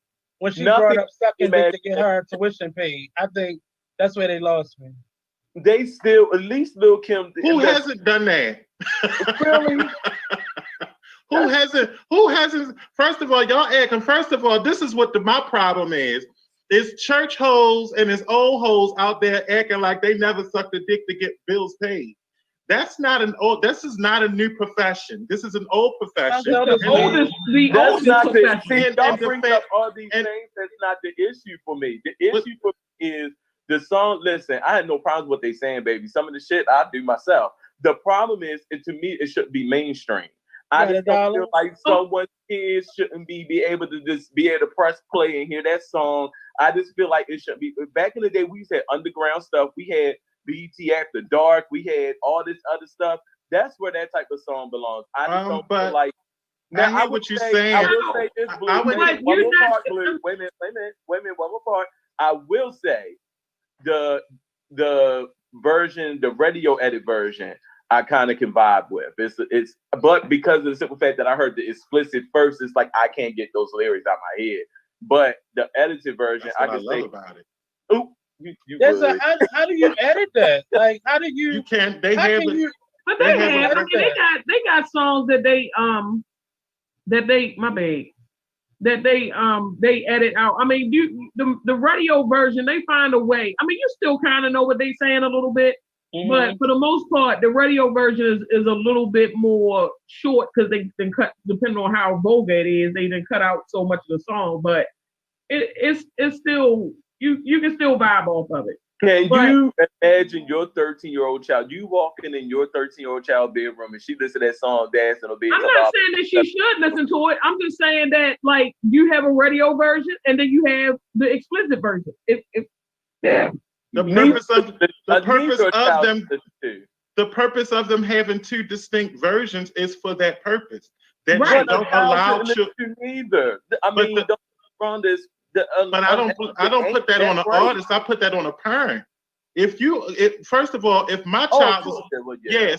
sucking dick to get her tuition paid. I think that's where they lost me. They still, at least Lil Kim. Who hasn't done that? Really? Who hasn't? First of all, y'all acting. First of all, this is what my problem is. It's church hoes and it's old hoes out there acting like they never sucked a dick to get bills paid. This is not a new profession. This is an old profession. The oldest profession. Y'all bring up all these things. That's not the issue for me. The issue for me is the song. Listen, I had no problems with what they saying, baby. Some of the shit I do myself. The problem is, to me, it should be mainstream. I just don't feel like someone's kids shouldn't be able to just be able to press play and hear that song. I just feel like it should be. Back in the day, we used to have underground stuff. We had BET After Dark. We had all this other stuff. That's where that type of song belongs. I just don't feel like. Now, I hear what you're saying. I will say this, Blue. One more part, Blue. Wait a minute. One more part. I will say the version, the radio edit version, I kind of can vibe with. But because of the simple fact that I heard the explicit first, it's like I can't get those lyrics out my head. But the edited version, I can say about it. Ooh, how do you edit that? Like, how do you? You can't. They have it. But they got songs that they edit out. I mean, the radio version, they find a way. I mean, you still kind of know what they saying a little bit, but for the most part, the radio version is a little bit more short because they then cut, depending on how vulgar it is, they then cut out so much of the song. But it's still you can still vibe off of it. Can you imagine your 13-year-old child, you walking in your 13-year-old child bedroom and she listen to that song, dancing or being. I'm not saying that she should listen to it. I'm just saying that, like, you have a radio version and then you have the explicit version. The purpose of them having two distinct versions is for that purpose. That right. don't allow children either. I mean, don't run this. But I don't put that on an artist. I put that on a parent. First of all, if my child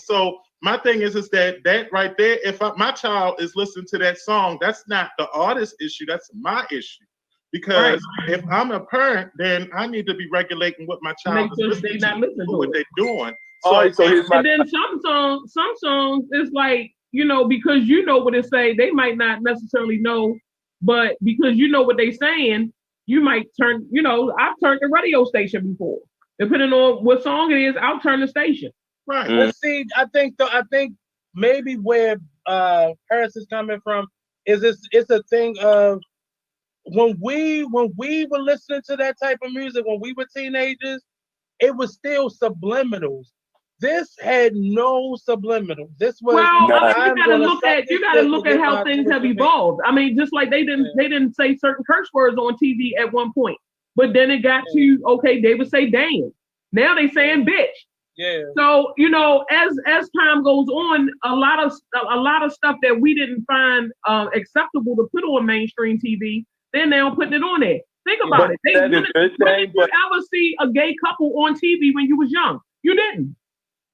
so my thing is that right there, if my child is listening to that song, that's not the artist's issue. That's my issue. Because if I'm a parent, then I need to be regulating what my child is listening to, what they're doing. And then some songs, it's like, because you know what it say, they might not necessarily know. But because you know what they saying, you might turn, I've turned the radio station before. Depending on what song it is, I'll turn the station. Right. But see, I think maybe where Paris is coming from is it's a thing of when we were listening to that type of music when we were teenagers, it was still subliminals. This had no subliminal. This was Well, I mean, Nah. you gotta look at how things have evolved. I mean, just like they didn't say certain curse words on TV at one point, but then it got to okay, they would say damn. Now they saying bitch. Yeah. So as time goes on, a lot of stuff that we didn't find acceptable to put on mainstream TV, they're now putting it on there. Think about it. When did you ever see a gay couple on TV when you was young? You didn't.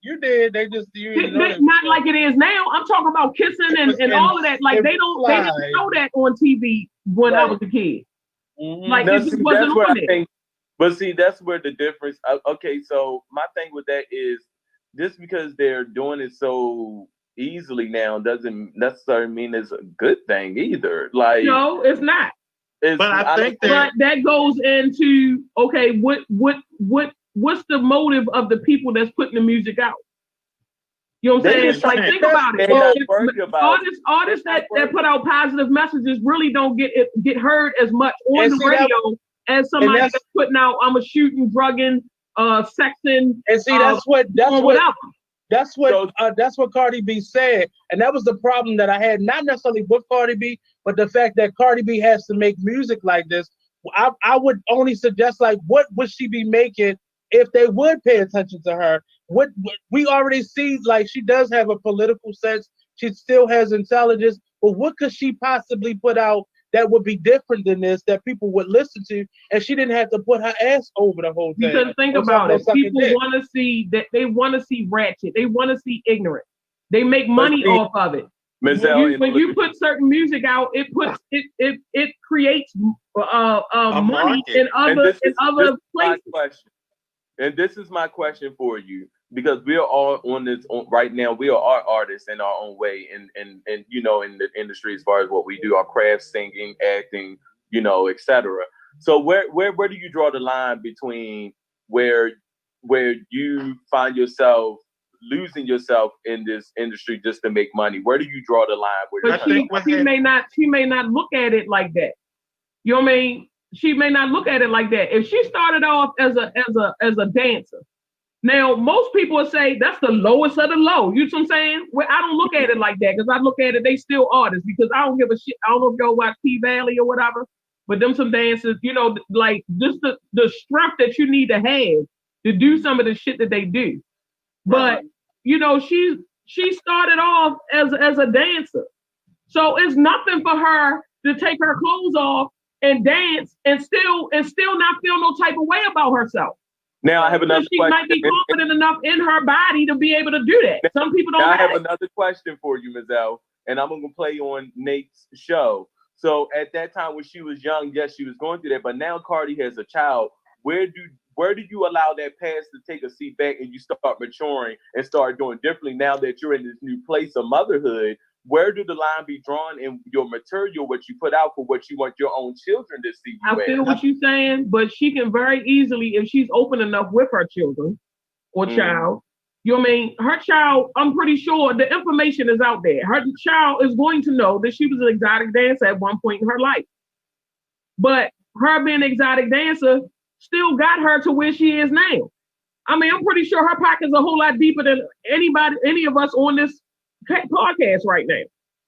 You did. They just not like it is now. I'm talking about kissing and all of that. Like they didn't show that on TV when I was a kid. Mm-hmm. Like it just wasn't on it. But see, that's where the difference. Okay, so my thing with that is just because they're doing it so easily now doesn't necessarily mean it's a good thing either. Like no, it's not. But I think that goes into okay, what's the motive of the people that's putting the music out? You know what I'm saying? Like think about it. Artists that put out positive messages really don't get heard as much on the radio as somebody that's putting out I'm a shooting, drugging, sexing. And see that's what Cardi B said, and that was the problem that I had, not necessarily with Cardi B, but the fact that Cardi B has to make music like this. I would only suggest like what would she be making if they would pay attention to her. What we already see, like she does have a political sense, she still has intelligence, but what could she possibly put out that would be different than this that people would listen to, and she didn't have to put her ass over the whole thing. Because think about it, people want to see that. They want to see ratchet. They want to see ignorant. They make money off of it. When you put certain music out, it creates money in other places. And this is my question for you, because we are all right now. We are all artists in our own way, and in the industry as far as what we do, our craft, singing, acting, etc. So where do you draw the line between where you find yourself losing yourself in this industry just to make money? Where do you draw the line? But she may not look at it like that. You know what I mean? She may not look at it like that. If she started off as a dancer, now most people would say that's the lowest of the low. You know what I'm saying? Well, I don't look at it like that, because I look at it, they still artists, because I don't give a shit. I don't know if y'all watch P-Valley or whatever, but them some dancers, like just the strength that you need to have to do some of the shit that they do. But she started off as a dancer, so it's nothing for her to take her clothes off and dance and still not feel no type of way about herself. Now I have another question. She might be confident enough in her body to be able to do that. Some people don't. Now I have another question for you, Ms. L, and I'm gonna play on Nate's show. So at that time when she was young, yes, she was going through that, but now Cardi has a child. Where do you allow that past to take a seat back and you start maturing and start doing differently now that you're in this new place of motherhood? Where do the line be drawn in your material, what you put out for what you want your own children to see? I feel what you're saying, but she can very easily, if she's open enough with her children or child, you know what I mean? Her child, I'm pretty sure the information is out there. Her child is going to know that she was an exotic dancer at one point in her life. But her being an exotic dancer still got her to where she is now. I mean, I'm pretty sure her pocket's a whole lot deeper than any of us on this podcast right now.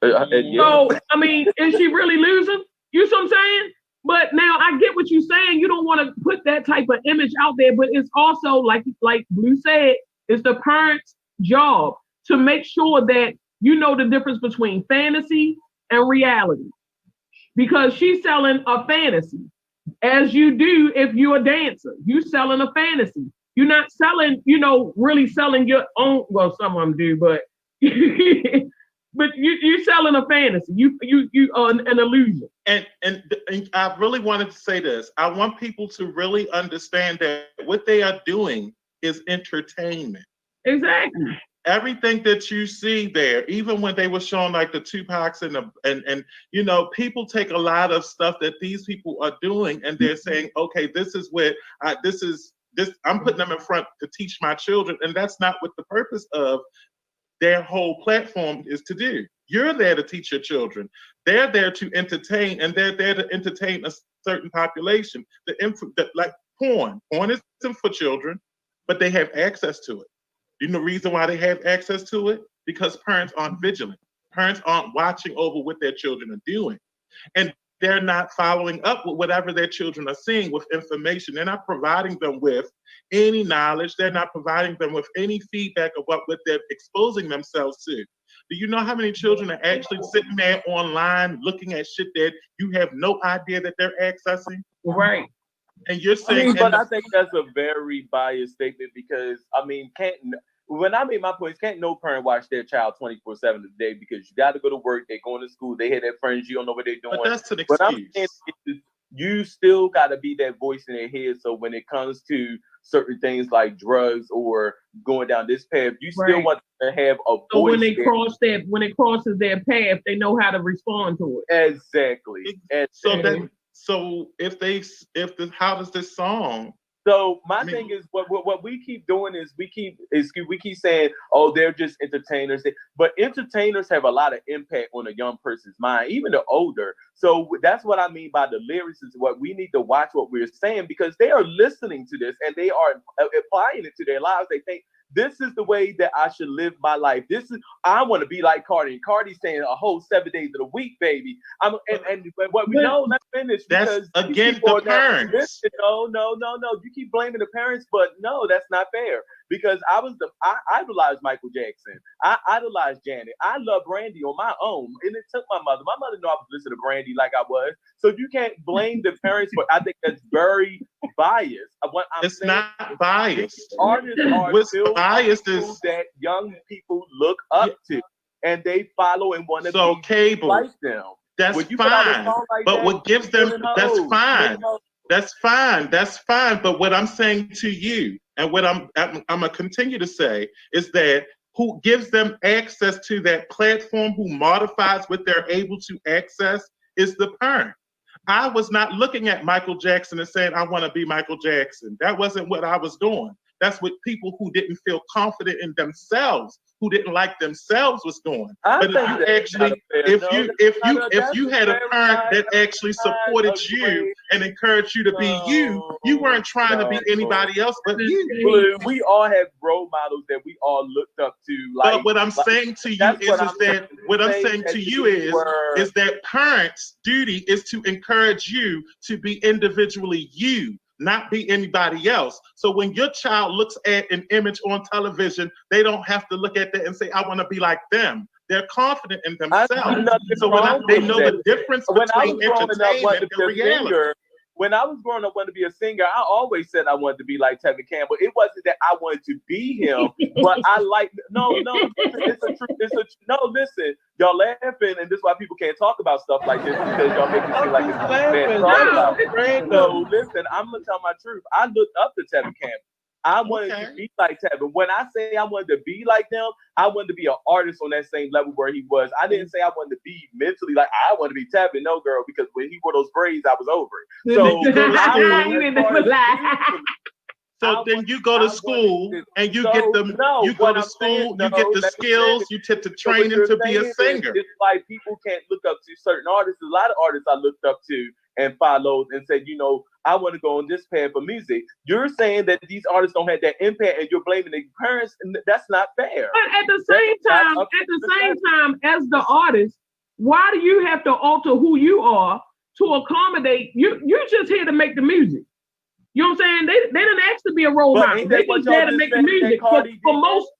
So, I mean, is she really losing? You see what I'm saying? But now I get what you're saying. You don't want to put that type of image out there, but it's also like Bleu said, it's the parent's job to make sure that you know the difference between fantasy and reality. Because she's selling a fantasy, as you do if you're a dancer. You're selling a fantasy. You're not selling, really selling your own. Well, some of them do, but but you're selling a fantasy. You an illusion. And I really wanted to say this. I want people to really understand that what they are doing is entertainment. Exactly. Everything that you see there, even when they were showing like the Tupacs and people take a lot of stuff that these people are doing and they're saying, okay, this is where I'm putting them in front to teach my children, and that's not what the purpose of their whole platform is to do. You're there to teach your children. They're there to entertain, and they're there to entertain a certain population. Like porn isn't for children, but they have access to it. You know the reason why they have access to it? Because parents aren't vigilant. Parents aren't watching over what their children are doing. And they're not following up with whatever their children are seeing with information. They're not providing them with any knowledge. They're not providing them with any feedback of what they're exposing themselves to. Do you know how many children are actually sitting there online looking at shit that you have no idea that they're accessing? Right. And you're saying, but I think that's a very biased statement because when I made my points, can't no parent watch their child 24/7 a day because you got to go to work, they're going to school, they have their friends, you don't know what they're doing. But that's an But I'm excuse. saying you still got to be that voice in their head. So when it comes to certain things like drugs or going down this path, you still want to have a voice. So when they when it crosses their path, they know how to respond to it. Exactly. So how does this song? So my thing is what we keep doing is we keep saying, oh, they're just entertainers. But entertainers have a lot of impact on a young person's mind, even the older. So that's what I mean by the lyrics is what we need to watch what we're saying because they are listening to this and they are applying it to their lives. They think this is the way that I should live my life. I want to be like Cardi. And Cardi's saying a whole 7 days of the week, baby. And what we know, let's finish. That's again the parents. No. You keep blaming the parents, but no, that's not fair. Because I idolized Michael Jackson. I idolized Janet. I love Brandy on my own. And it took my mother. My mother knew I was listening to Brandy like I was. So you can't blame the parents for I think that's very biased. It's not biased. Artists are still biased that young people look up to and they follow and want to be Cable, like them. That's fine. But what gives them that's fine. That's fine. That's fine. But what I'm saying to you, and what I'm gonna continue to say, is that who gives them access to that platform, who modifies what they're able to access, is the parent. I was not looking at Michael Jackson and saying, I want to be Michael Jackson. That wasn't what I was doing. That's what people who didn't feel confident in themselves, who didn't like themselves, was doing. But if you had a parent that actually supported you and encouraged you to be you weren't trying to be anybody else but you. We all have role models that we all looked up to. But what I'm saying to you is that parents' duty is to encourage you to be individually you, not be anybody else. So when your child looks at an image on television, they don't have to look at that and say, I want to be like them. They're confident in themselves. So they know the difference between entertainment and reality. When I was growing up wanting to be a singer, I always said I wanted to be like Tevin Campbell. It wasn't that I wanted to be him, but I like listen, y'all laughing, and this is why people can't talk about stuff like this because y'all make it seem like it's bad talk about. So listen, I'm gonna tell my truth. I looked up to Tevin Campbell. I wanted to be like Tevin. When I say I wanted to be like them, I wanted to be an artist on that same level where he was. I didn't say I wanted to be mentally like I want to be Tevin. No, girl, because when he wore those braids, I was over it. So then you go to school and you get the skills, you get the training to be a singer. It's like people can't look up to certain artists. A lot of artists I looked up to and followed and said, I want to go on this path of music. You're saying that these artists don't have that impact and you're blaming the parents, and that's not fair. But at the same time, as the artist, why do you have to alter who you are to accommodate you? You're just here to make the music. You know what I'm saying? They didn't ask to be a role model. They just there to make the music. For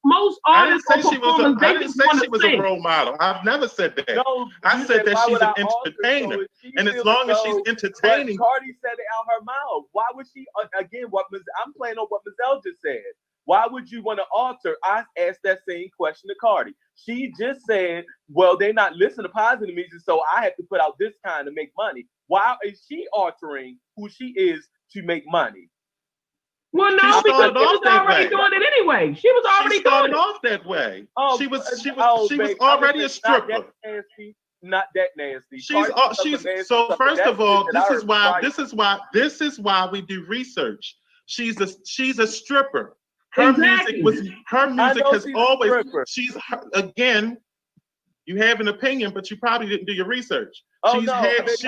most artists, I didn't say she was a role model. I've never said that. No, I said that she's an entertainer, and as long as she's entertaining, Cardi said it out her mouth. Why would she? Again, I'm playing on what Mizelle just said. Why would you want to alter? I asked that same question to Cardi. She just said, well, they're not listening to positive music, so I have to put out this kind to make money. Why is she altering who she is to make money? Well, no, because she was already doing it anyway. She was already doing it off that way. She was already a stripper. Not that nasty. So first of all, this is why we do research. She's a stripper. Her music has always. Again. You have an opinion, but you probably didn't do your research. She's always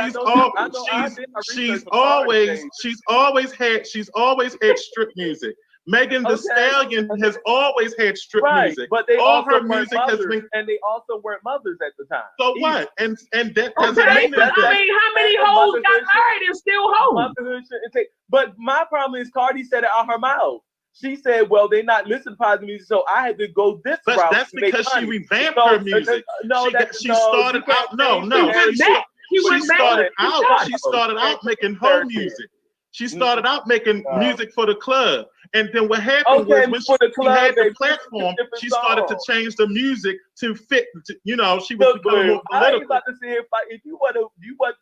had strip music. Megan Thee Okay. Stallion has always had strip Right, music. but they All also her weren't music has mothers, been. and they also weren't mothers at the time. So either. what? And that Okay, doesn't mean but that. I mean, how many And hoes motherhood got shit- married and still hoes? Motherhood shouldn't take. But my problem is Cardi said it out her mouth. She said, "Well, they're not listening to positive music, so I had to go this But route." that's to make because she money." revamped No, her music. No, She started you can't out. No, say no. that. She She went back started to out. God. She started out making Fair home share. music. She started out making music for the club, and then what happened Okay, was when for the she club, had they the put platform, different she started to songs. change the music to fit. She was Look, becoming Bleu, more I ain't political. about to say if you want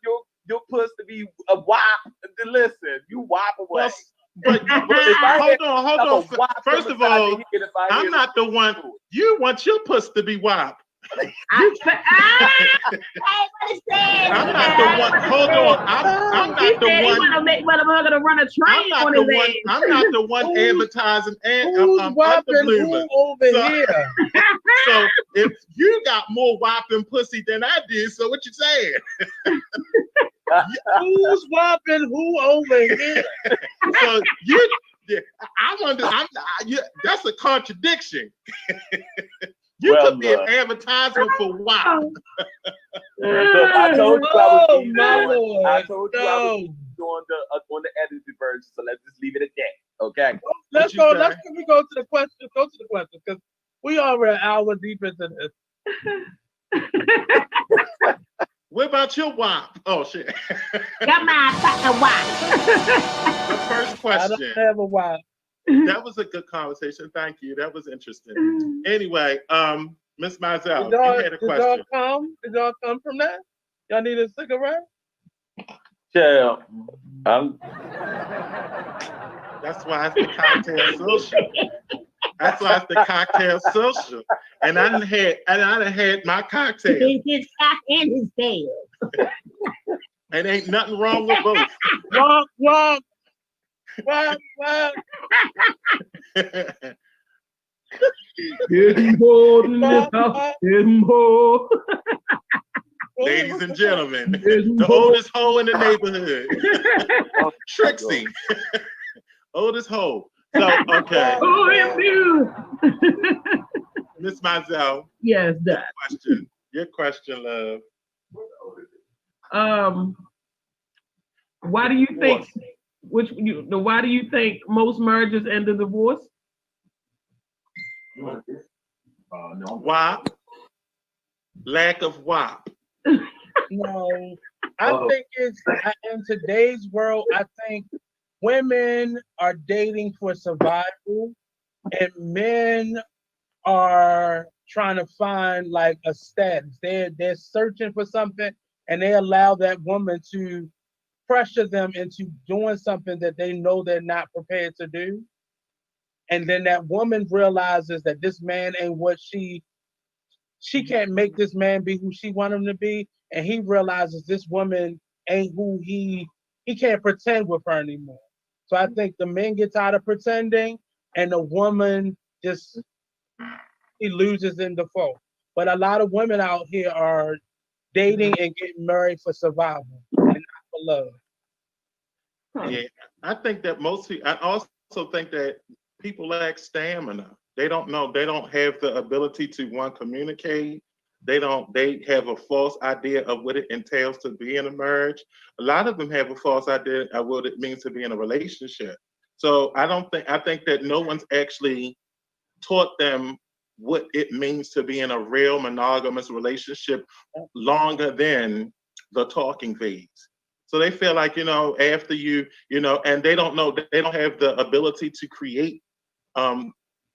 your puss to be a wop, then listen, you wop away. But If I hold had on. a wop First from of the side all, of the head, if I I'm had not the one. You want your puss to be wop. Hey, what is that? I'm not the one. Hold on. I'm He not the said he one. wanna make motherfucker to run a I'm train not on the his one. ass. I'm not the one Who's- advertising and Who's I'm whopping the who bloomer. over So- here? So if you got more whopping pussy than I did, so what you saying? Who's whopping who over here? So you, yeah, I wonder. That's a contradiction. You Well, could be an advertisement for WAP. Look, I told you I was Oh, doing- my I Lord. told you I was doing on the edited version, so let's just leave it at that. Okay. Let's you go. say? Let's go to the questions. Go to the questions because we already an hour deep into this. What about your WAP? Oh shit. Come on, fucking watch. The first I question. don't have a while. That was a good conversation. Thank you. That was interesting. Anyway, Miss Mizell, you had a question. Did y'all come from that? Y'all need a cigarette? Yeah. That's why it's the cocktail social. That's why it's the cocktail social. And I done had my cocktail. His cock and his tail. And ain't nothing wrong with both. Walk. Getting bored in this house. Getting bored. Ladies and gentlemen, Getting the bored. oldest hoe in the neighborhood, Trixie. Oldest hoe. So, okay, Oh, him dude. Miss Mizell, Yes, that. your question, love. Why do you think why do you think most marriages end in divorce? WAP. Lack of WAP. No, I think it's in today's world. I think women are dating for survival, and men are trying to find like a status. They're searching for something, and they allow that woman to pressure them into doing something that they know they're not prepared to do. And then that woman realizes that this man ain't what she can't make this man be who she want him to be. And he realizes this woman ain't who he can't pretend with her anymore. So I think the men get tired of pretending and the woman just, he loses in default. But a lot of women out here are dating and getting married for survival and not for love. Yeah, I think that I also think that people lack stamina. They don't know. They don't have the ability to communicate. They have a false idea of what it entails to be in a marriage. A lot of them have a false idea of what it means to be in a relationship. So I think that no one's actually taught them what it means to be in a real monogamous relationship longer than the talking phase. So they feel like, after and they don't know, they don't have the ability to create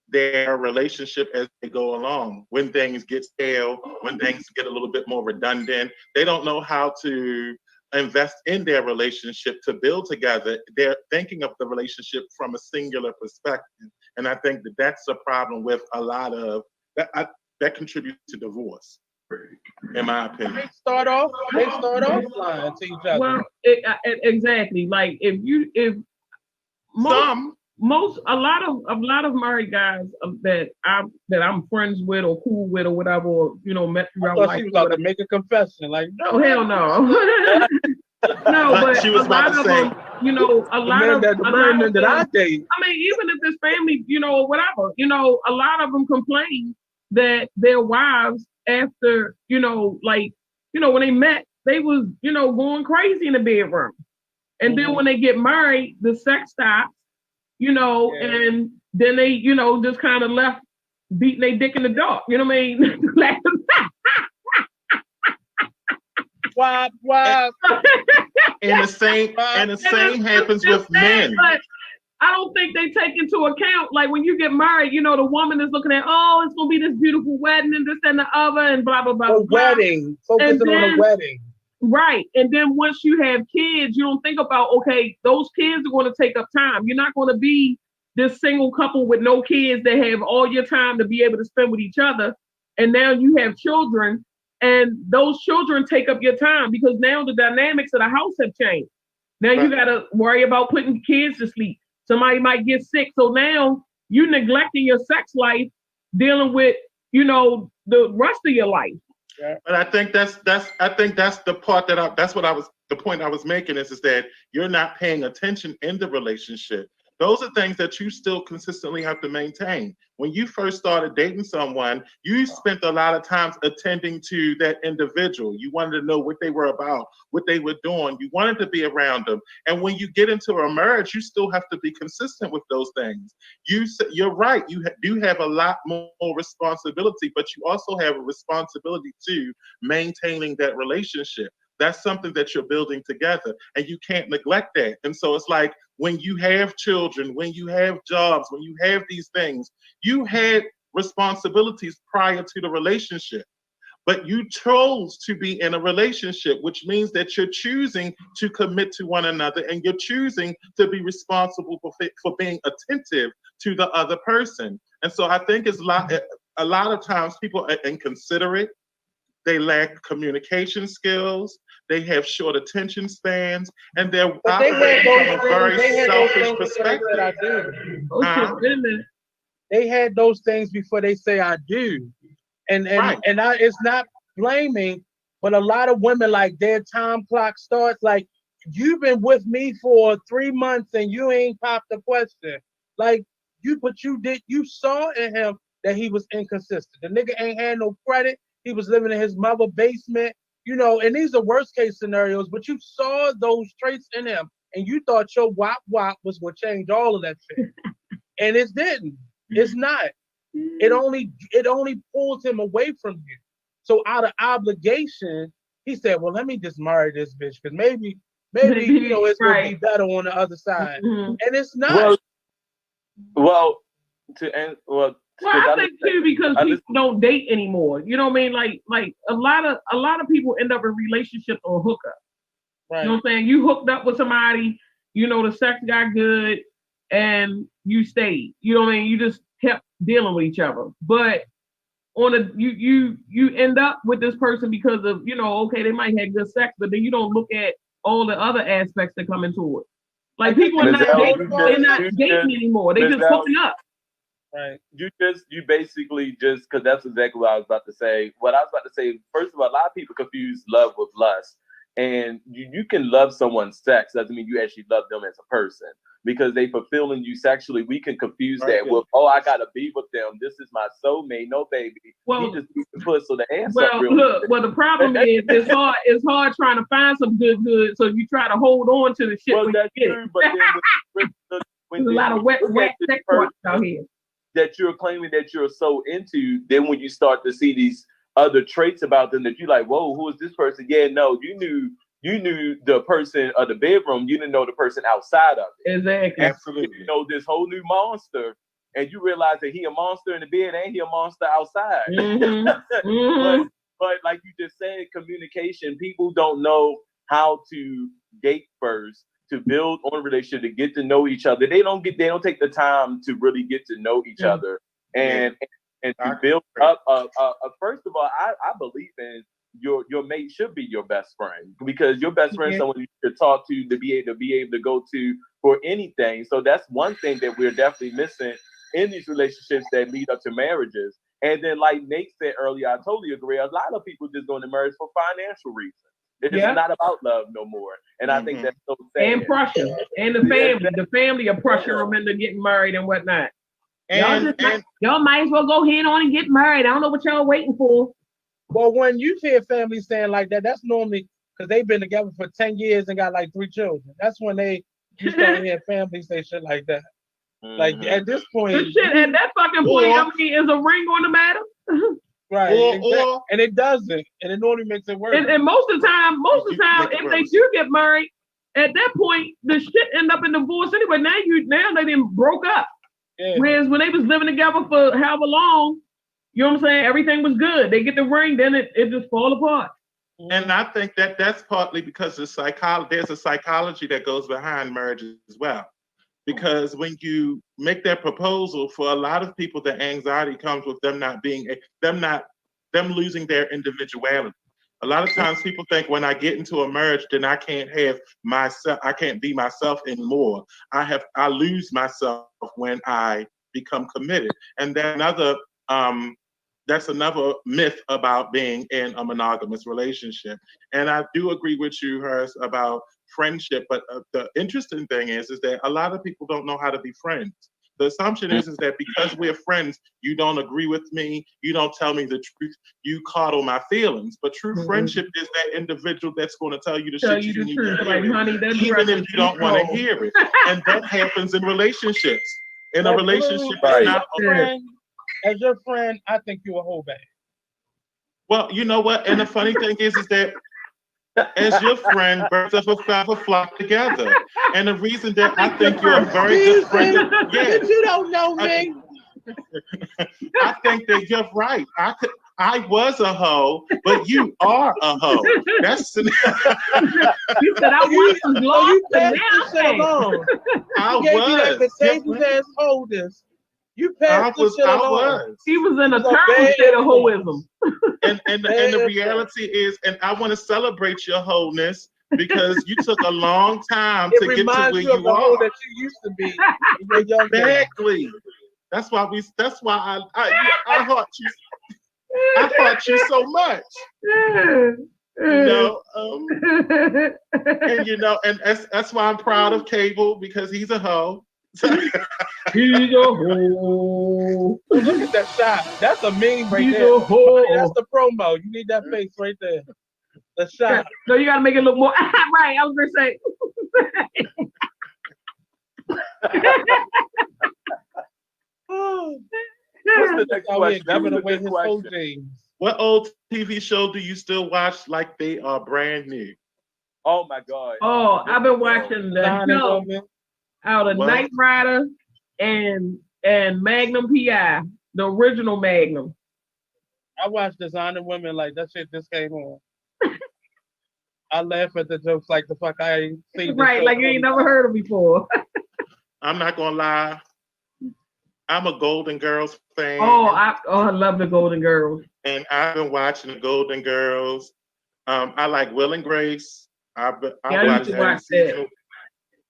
their relationship as they go along. When things get stale, when things get a little bit more redundant, they don't know how to invest in their relationship to build together. They're thinking of the relationship from a singular perspective. And I think that that's a problem with a lot of that contributes to divorce, in my opinion. They start off lying to each other. Well, exactly. Like if a lot of married guys that I'm friends with or cool with or whatever, or met I throughout thought life. she was about to make a confession. Like, Oh hell no. No, but She was a lot about to of say, them, you know, a lot of the men that them, I date. I mean, even if this family, you know, whatever, you know, a lot of them complain that their wives, after, you know, like, you know, when they met, they was, you know, going crazy in the bedroom. And then when they get married, the sex stops, you know, and then they, you know, just kind of left beating their dick in the dark. You know what I mean? Why? And the same happens with men. But I don't think they take into account, like when you get married, you know, the woman is looking at, oh, it's gonna be this beautiful wedding and this and the other and blah blah blah. Wedding, focusing on a wedding. Right. And then once you have kids, you don't think about, okay, those kids are going to take up time. You're not going to be this single couple with no kids that have all your time to be able to spend with each other. And now you have children, and those children take up your time because now the dynamics of the house have changed. Now you got to worry about putting kids to sleep. Somebody might get sick. So now you're neglecting your sex life, dealing with, you know, the rest of your life. But I think that's the part the point I was making is that you're not paying attention in the relationship. Those are things that you still consistently have to maintain. When you first started dating someone, you spent a lot of time attending to that individual. You wanted to know what they were about, what they were doing. You wanted to be around them. And when you get into a marriage, you still have to be consistent with those things. You're right. You do have a lot more responsibility, but you also have a responsibility to maintaining that relationship. That's something that you're building together, and you can't neglect that. And so it's like when you have children, when you have jobs, when you have these things, you had responsibilities prior to the relationship, but you chose to be in a relationship, which means that you're choosing to commit to one another, and you're choosing to be responsible for being attentive to the other person. And so I think a lot of times people are inconsiderate. They lack communication skills. They have short attention spans, and they're operating from a very selfish perspective. They had those things before they say I do, and it's not blaming, but a lot of women, like, their time clock starts like, you've been with me for 3 months and you ain't popped the question. Like, you saw in him that he was inconsistent. The nigga ain't had no credit. He was living in his mother's basement, you know, and these are worst case scenarios, but you saw those traits in him and you thought your wop was going to change all of that shit. And it didn't. It's not. It only pulled him away from you. So out of obligation, he said, well, let me just marry this bitch because maybe, you know, it's going to be better on the other side. And it's not. Well, I think too, because people don't date anymore. You know what I mean? Like a lot of people end up in relationships on hookup. Right. You know what I'm saying? You hooked up with somebody, you know, the sex got good and you stayed. You know what I mean? You just kept dealing with each other. But you end up with this person because of, you know, okay, they might have good sex, but then you don't look at all the other aspects that come into it. Like people are they're not dating anymore. They just hooking up. Right. You basically just, because that's exactly what I was about to say. What I was about to say, first of all, a lot of people confuse love with lust. And you can love someone's sex, doesn't mean you actually love them as a person. Because they fulfilling you sexually, we can confuse that with, oh, I gotta be with them. This is my soulmate. No, baby. Well, he just needs to put so the answer. Well, the problem is it's hard trying to find some good, so you try to hold on to the shit. Well, that's true, but then there's a lot of wet sex work out here that you're claiming that you're so into. Then when you start to see these other traits about them that you're like, whoa, who is this person? Yeah, no, you knew the person of the bedroom. You didn't know the person outside of it. Exactly. Absolutely. You know this whole new monster, and you realize that he a monster in the bed and he a monster outside. Mm-hmm. But like you just said, communication. People don't know how to date first, to build on a relationship, to get to know each other. They don't take the time to really get to know each other and to build up. First of all, I believe in your mate should be your best friend, because your best friend is someone you should talk to be able to go to for anything. So that's one thing that we're definitely missing in these relationships that lead up to marriages. And then, like Nate said earlier, I totally agree. A lot of people just go into marriage for financial reasons. It's Yeah. not about love no more. And I think that's so sad. And pressure. And the family are pressuring them into getting married and whatnot. Y'all might as well go ahead on and get married. I don't know what y'all waiting for. Well, when you hear families saying like that, that's normally because they've been together for 10 years and got like 3 children. That's when you start hearing families say shit like that. Like at this point, at that fucking point, I mean, is a ring going to matter? Right, and it doesn't, and it normally makes it worse. And most of the time, if they do get married, at that point, the shit end up in divorce anyway. Now they didn't broke up. Yeah. Whereas when they was living together for however long, you know what I'm saying, everything was good. They get the ring, then it just fall apart. And I think that's partly because there's a psychology that goes behind marriage as well. Because when you make that proposal, for a lot of people, the anxiety comes with them losing their individuality. A lot of times people think when I get into a marriage, then I can't be myself anymore. I lose myself when I become committed. And then that's another myth about being in a monogamous relationship. And I do agree with you, Hers, about friendship. But the interesting thing is that a lot of people don't know how to be friends. The assumption is that because we're friends, you don't agree with me, you don't tell me the truth, you coddle my feelings. But true friendship is that individual that's going to tell you the shit you need to hear, even if you don't want to hear it. And that happens in relationships. In a relationship, as your friend, I think you're a whole bag. Well, you know what? And the funny thing is that as your friend, birds of a feather flock together. And the reason that I think you're a very good friend, yes, you don't know me. I think that you're right. I was a hoe, but you are a hoe. That's you said I want some law. You passed this shit along. I was. The tables as holders. You passed this shit along. He was in a terrible state of hoism. And the reality is, and I want to celebrate your wholeness because you took a long time to get to where you are. That you used to be. Exactly. That's why I haught you. I haught you so much. And that's why I'm proud of Cable, because he's a hoe. He's a hoe. Look at that shot. That's a meme right there. That's the promo. You need that face right there. The shot. No, you gotta make it look more right. I was gonna say. What's the next question? What old TV show do you still watch like they are brand new? Oh my God. Oh, I've been watching the show out of Knight Rider and Magnum PI, the original Magnum. I watched Designer Women like that shit just came on. I laugh at the jokes like the fuck I ain't seen. Right, like you ain't never heard of before. I'm not gonna lie. I'm a Golden Girls fan. I love the Golden Girls. And I've been watching the Golden Girls. I like Will and Grace. I watched that.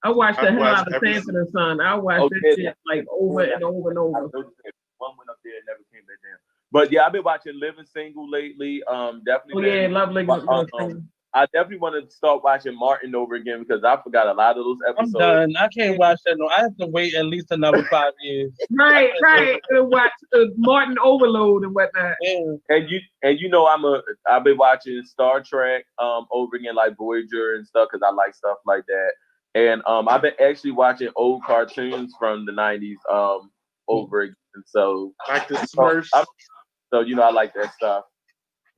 I watched the hell out of Sanford and Son. I watched that shit like over and over and over. One went up there and never came back down. But yeah, I've been watching Living Single lately. Definitely. Oh yeah, lovely. I definitely want to start watching Martin over again because I forgot a lot of those episodes. I'm done. I can't watch that. No, I have to wait at least another 5 years. Right. To watch Martin Overload and whatnot. Yeah. And you know I've been watching Star Trek over again, like Voyager and stuff, because I like stuff like that. And I've been actually watching old cartoons from the 90s over again. So like the Smurfs. So I like that stuff.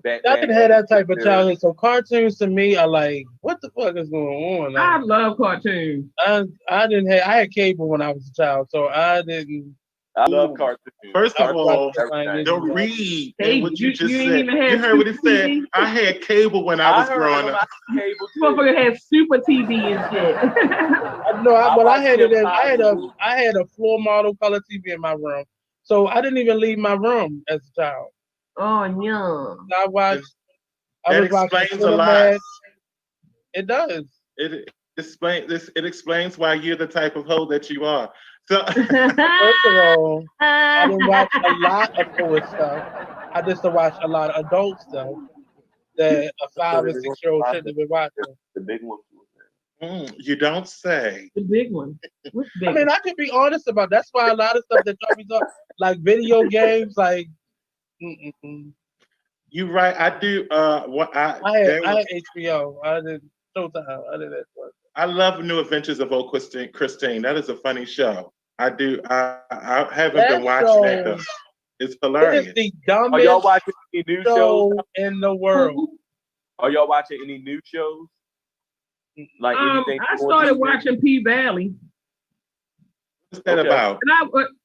I can have that type of childhood. So cartoons to me are like, what the fuck is going on? Like, I love cartoons. I had cable when I was a child, so I didn't. I love cartoons. First of all, the read and what you just said. You heard what he said. I had cable when I was growing up. Motherfucker had Super TV and shit. I had a floor model color TV in my room, so I didn't even leave my room as a child. Oh no! I was explains a lot. It does. It explains why you're the type of hoe that you are. So first of all, I didn't watch a lot of poor stuff. I just watch a lot of adult stuff. that a 5 and 6-year-old shouldn't have been watching. The big one. You don't say. The big one. What's big? I mean, I can be honest about that's why a lot of stuff that y'all be talking, like video games, like. You right. I do. What I had HBO. I did Showtime. I did that. I love New Adventures of Old Christine. That is a funny show. I do. I haven't That been watching it though. It's hilarious. It is the Are dumbest y'all watching any new shows show in the world. Are y'all watching any new shows? Like anything? I started watching P Valley. What's that about?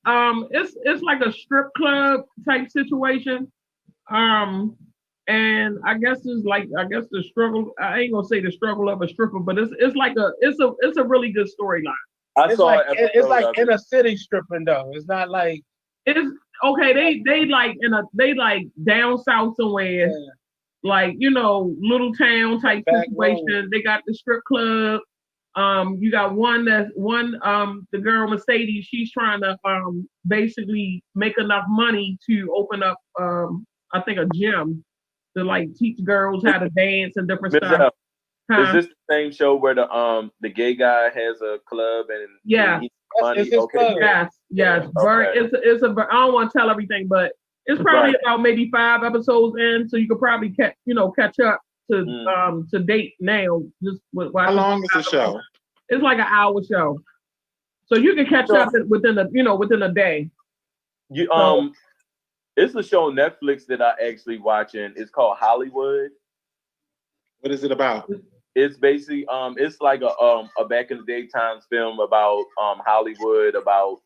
And it's like a strip club type situation. And I guess the struggle. I ain't gonna say the struggle of a stripper, but it's a really good storyline. It's like inner city stripping though. It's not like it's okay. They like down south somewhere, like little town type situation. They got the strip club. You got the girl Mercedes. She's trying to basically make enough money to open up I think a gym to like teach girls how to dance and different stuff. Is this the same show where the gay guy has a club and money? Okay. Yes. Okay. It's a. I don't want to tell everything, but it's probably about maybe 5 episodes in, so you could probably catch up to date now. Just with how long is the show? It's like an hour show, so you can catch up within a day. It's a show on Netflix that I actually watching. It's called Hollywood. What is it about? It's basically it's like a back in the day times film about Hollywood, about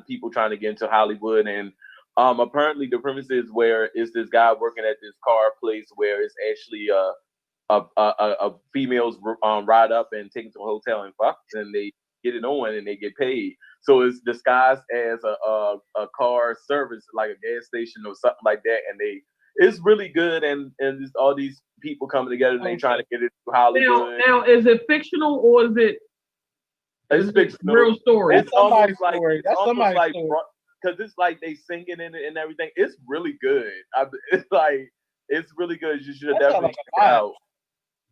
people trying to get into Hollywood, and apparently the premise is where is this guy working at this car place where it's actually a females ride up and take to a hotel and fuck, and they get it on and they get paid. So it's disguised as a car service, like a gas station or something like that, and it's really good, and just all these people coming together and they trying to get it to Hollywood. Now, is it fictional or is it? It's fictional. Real story. It's almost like because it's like they singing in it and everything. It's really good. It's really good. You should definitely check it out.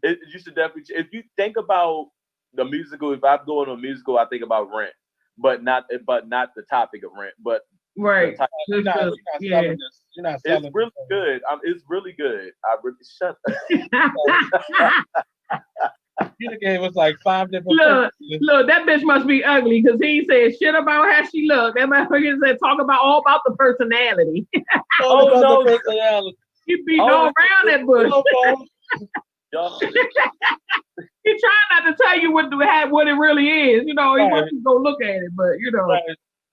You should definitely, if you think about the musical. If I'm going to a musical, I think about Rent, but not the topic of Rent, but right. You're not selling this. It's really good. It's really good. I really shut You gave us like 5 different. Look, that bitch must be ugly because he said shit about how she looked. That motherfucker said talk about all about the personality. The personality. He beat all around that bush. He trying not to tell you what it really is. He wants to go look at it, but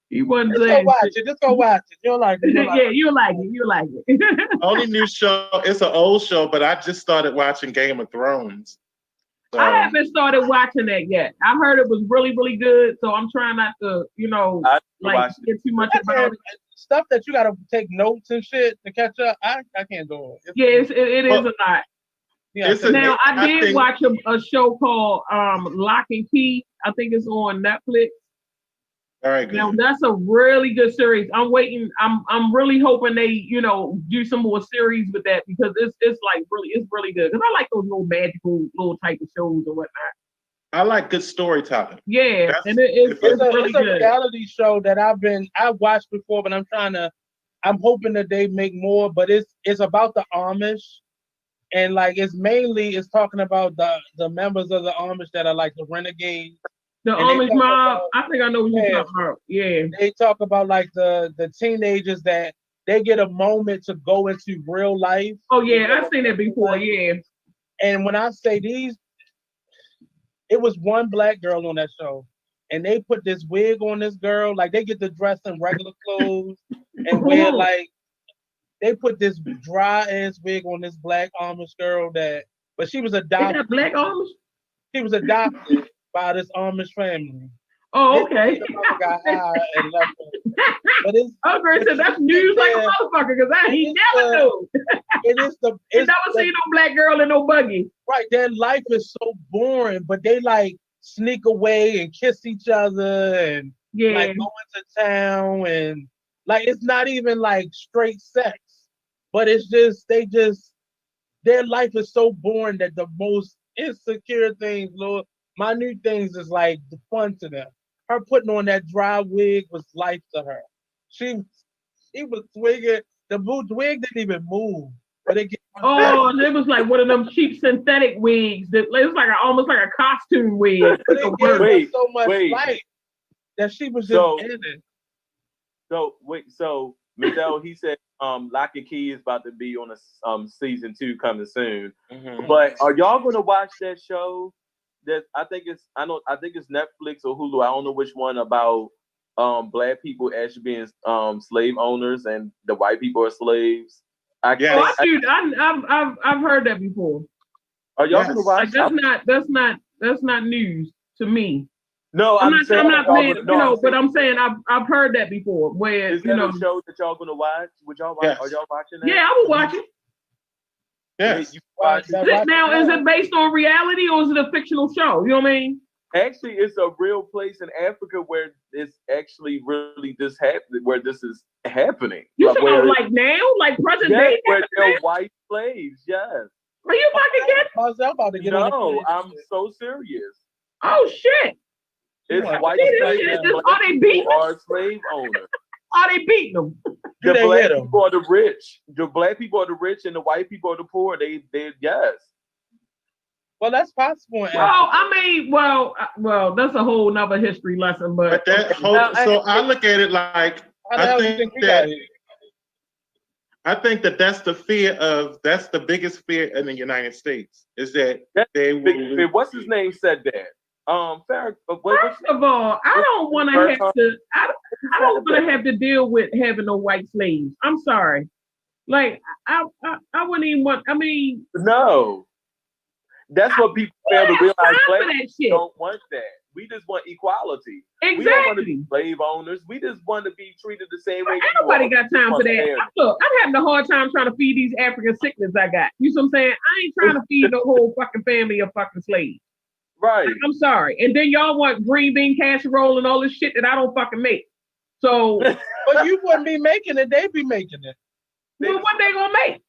he wasn't saying. Just go watch it. You'll like it. Yeah, you'll like it. You'll like it. Only new show. It's an old show, but I just started watching Game of Thrones. So. I haven't started watching that yet. I heard it was really, really good, so I'm trying not to, get too much about it. Stuff that you gotta take notes and shit to catch up. I can't do it. It is a lot. Yeah. Now I did watch a show called Lock and Key. I think it's on Netflix. All right, good. Now that's a really good series. I'm waiting. I'm really hoping they, do some more series with that because it's really good. Because I like those little magical little type of shows or whatnot. I like good storytelling. Yeah, and it's really good. It's a reality show that I've watched before, but I'm hoping that they make more. But it's about the Amish. And it's talking about the members of the Amish that are like the renegades. The Amish mob. I think I know what you're talking about. Yeah. They talk about like the teenagers that they get a moment to go into real life. Oh yeah, I've seen it before. Yeah. And when I say it was one black girl on that show, and they put this wig on this girl. Like they get to dress in regular clothes and wear like. They put this dry ass wig on this black Amish girl but she was adopted. Is that black Amish? She was adopted by this Amish family. Oh, okay. Got high and left her. But said that's news like a motherfucker because he never knew. It's never seen no black girl in no buggy. Right, their life is so boring, but they like sneak away and kiss each other and like go into town and like it's not even like straight sex. But it's just their life is so boring that the most insecure things, Lord, minute things is like the fun to them. Her putting on that dry wig was life to her. She was swinging. The wig didn't even move. But it Oh, it was like one of them cheap synthetic wigs. That it was like almost like a costume wig. but it gave her Wait, so much wait. light that she was just So- in it. So Miguel, he said Lock and Key is about to be on a season 2 coming soon. Mhm. But are y'all gonna watch that show? That I think it's Netflix or Hulu. I don't know which one, about black people actually being slave owners and the white people are slaves. Yes. Dude, I've heard that before. Are y'all Yes. gonna watch? Like that's not news to me. No, I'm not saying, no, but I'm saying I've heard that before. Where is that a show that y'all gonna watch? Would y'all watch? Yes. Are y'all watching that? yeah, I will watch it. Yes. You watch it? Now, is it based on reality or is it a fictional show? You know what I mean? Actually, it's a real place in Africa where it's actually really this where this is happening. You Like, talking where- about like now, like present yes, day? where they're white slaves. Yes. Are you fucking kidding? I'm about to get on the No, plane. I'm so serious. Oh shit! It's Yeah. white See this slaves. shit? And black Are they people beating? are slave owners. Are they beating them? The they black hit 'em? people are the rich. The black people are the rich, and the white people are the poor. They yes. Well, that's possible. In Well, Africa. I mean, well, that's a whole nother history lesson. But that whole, so I look at it like, How the hell you think we got here? I think that's the biggest fear in the United States, is that That's they Big, will. what's his name said that? Farrah, First of all, I don't want to have to. I don't want to have to deal with having no white slaves. I'm sorry. Like I wouldn't even want. I mean, no. That's what people fail to realize. time for Black that people shit. don't want that. We just want equality. We don't want to be Exactly. slave owners. We just want to be treated the same way. Ain't nobody got time for that. Look, I'm having a hard time trying to feed these African sickness I got. You see what I'm saying? I ain't trying to feed no whole fucking family of fucking slaves. Right. I'm sorry. And then y'all want green bean casserole and all this shit that I don't fucking make. So, But you wouldn't be making it; they'd be making it. well, what they gonna make?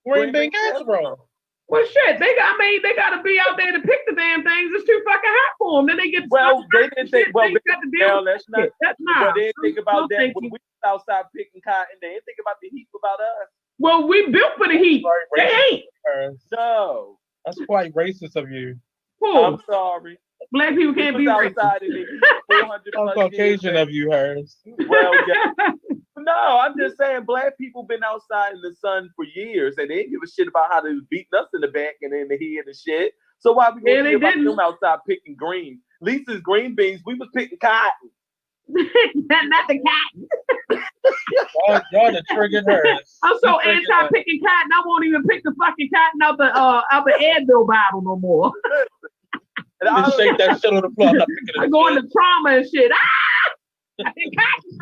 Green bean casserole. Well, shit, they got to be out there to pick the damn things. It's too fucking hot for them. Then they get Well, they didn't think. Well, they got to deal well, with that's that not. shit. That's Well, not. they didn't think about No, that thank when you. we was outside picking cotton. They didn't think about the heat about us. Well, we built for the heat. They ain't. No, That's quite racist of you. Who? I'm sorry. Black people We can't was be racist. outside in the heat 400 That's plus Caucasian years. of you, hers. Well, yeah. No, I'm just saying black people been outside in the sun for years and they didn't give a shit about how they was beating us in the back and in the head and shit. So why we Yeah, gonna they hear about didn't. them outside picking green? Lisa's green beans, we was picking cotton. Not the cat. Y'all done triggered hers. I'm so You triggered anti picking cotton. I won't even pick the fucking cotton out the Advil bottle no more. And I Just shake that shit on the floor. I'm not picking it I up. go into trauma and shit. Ah! Cotton.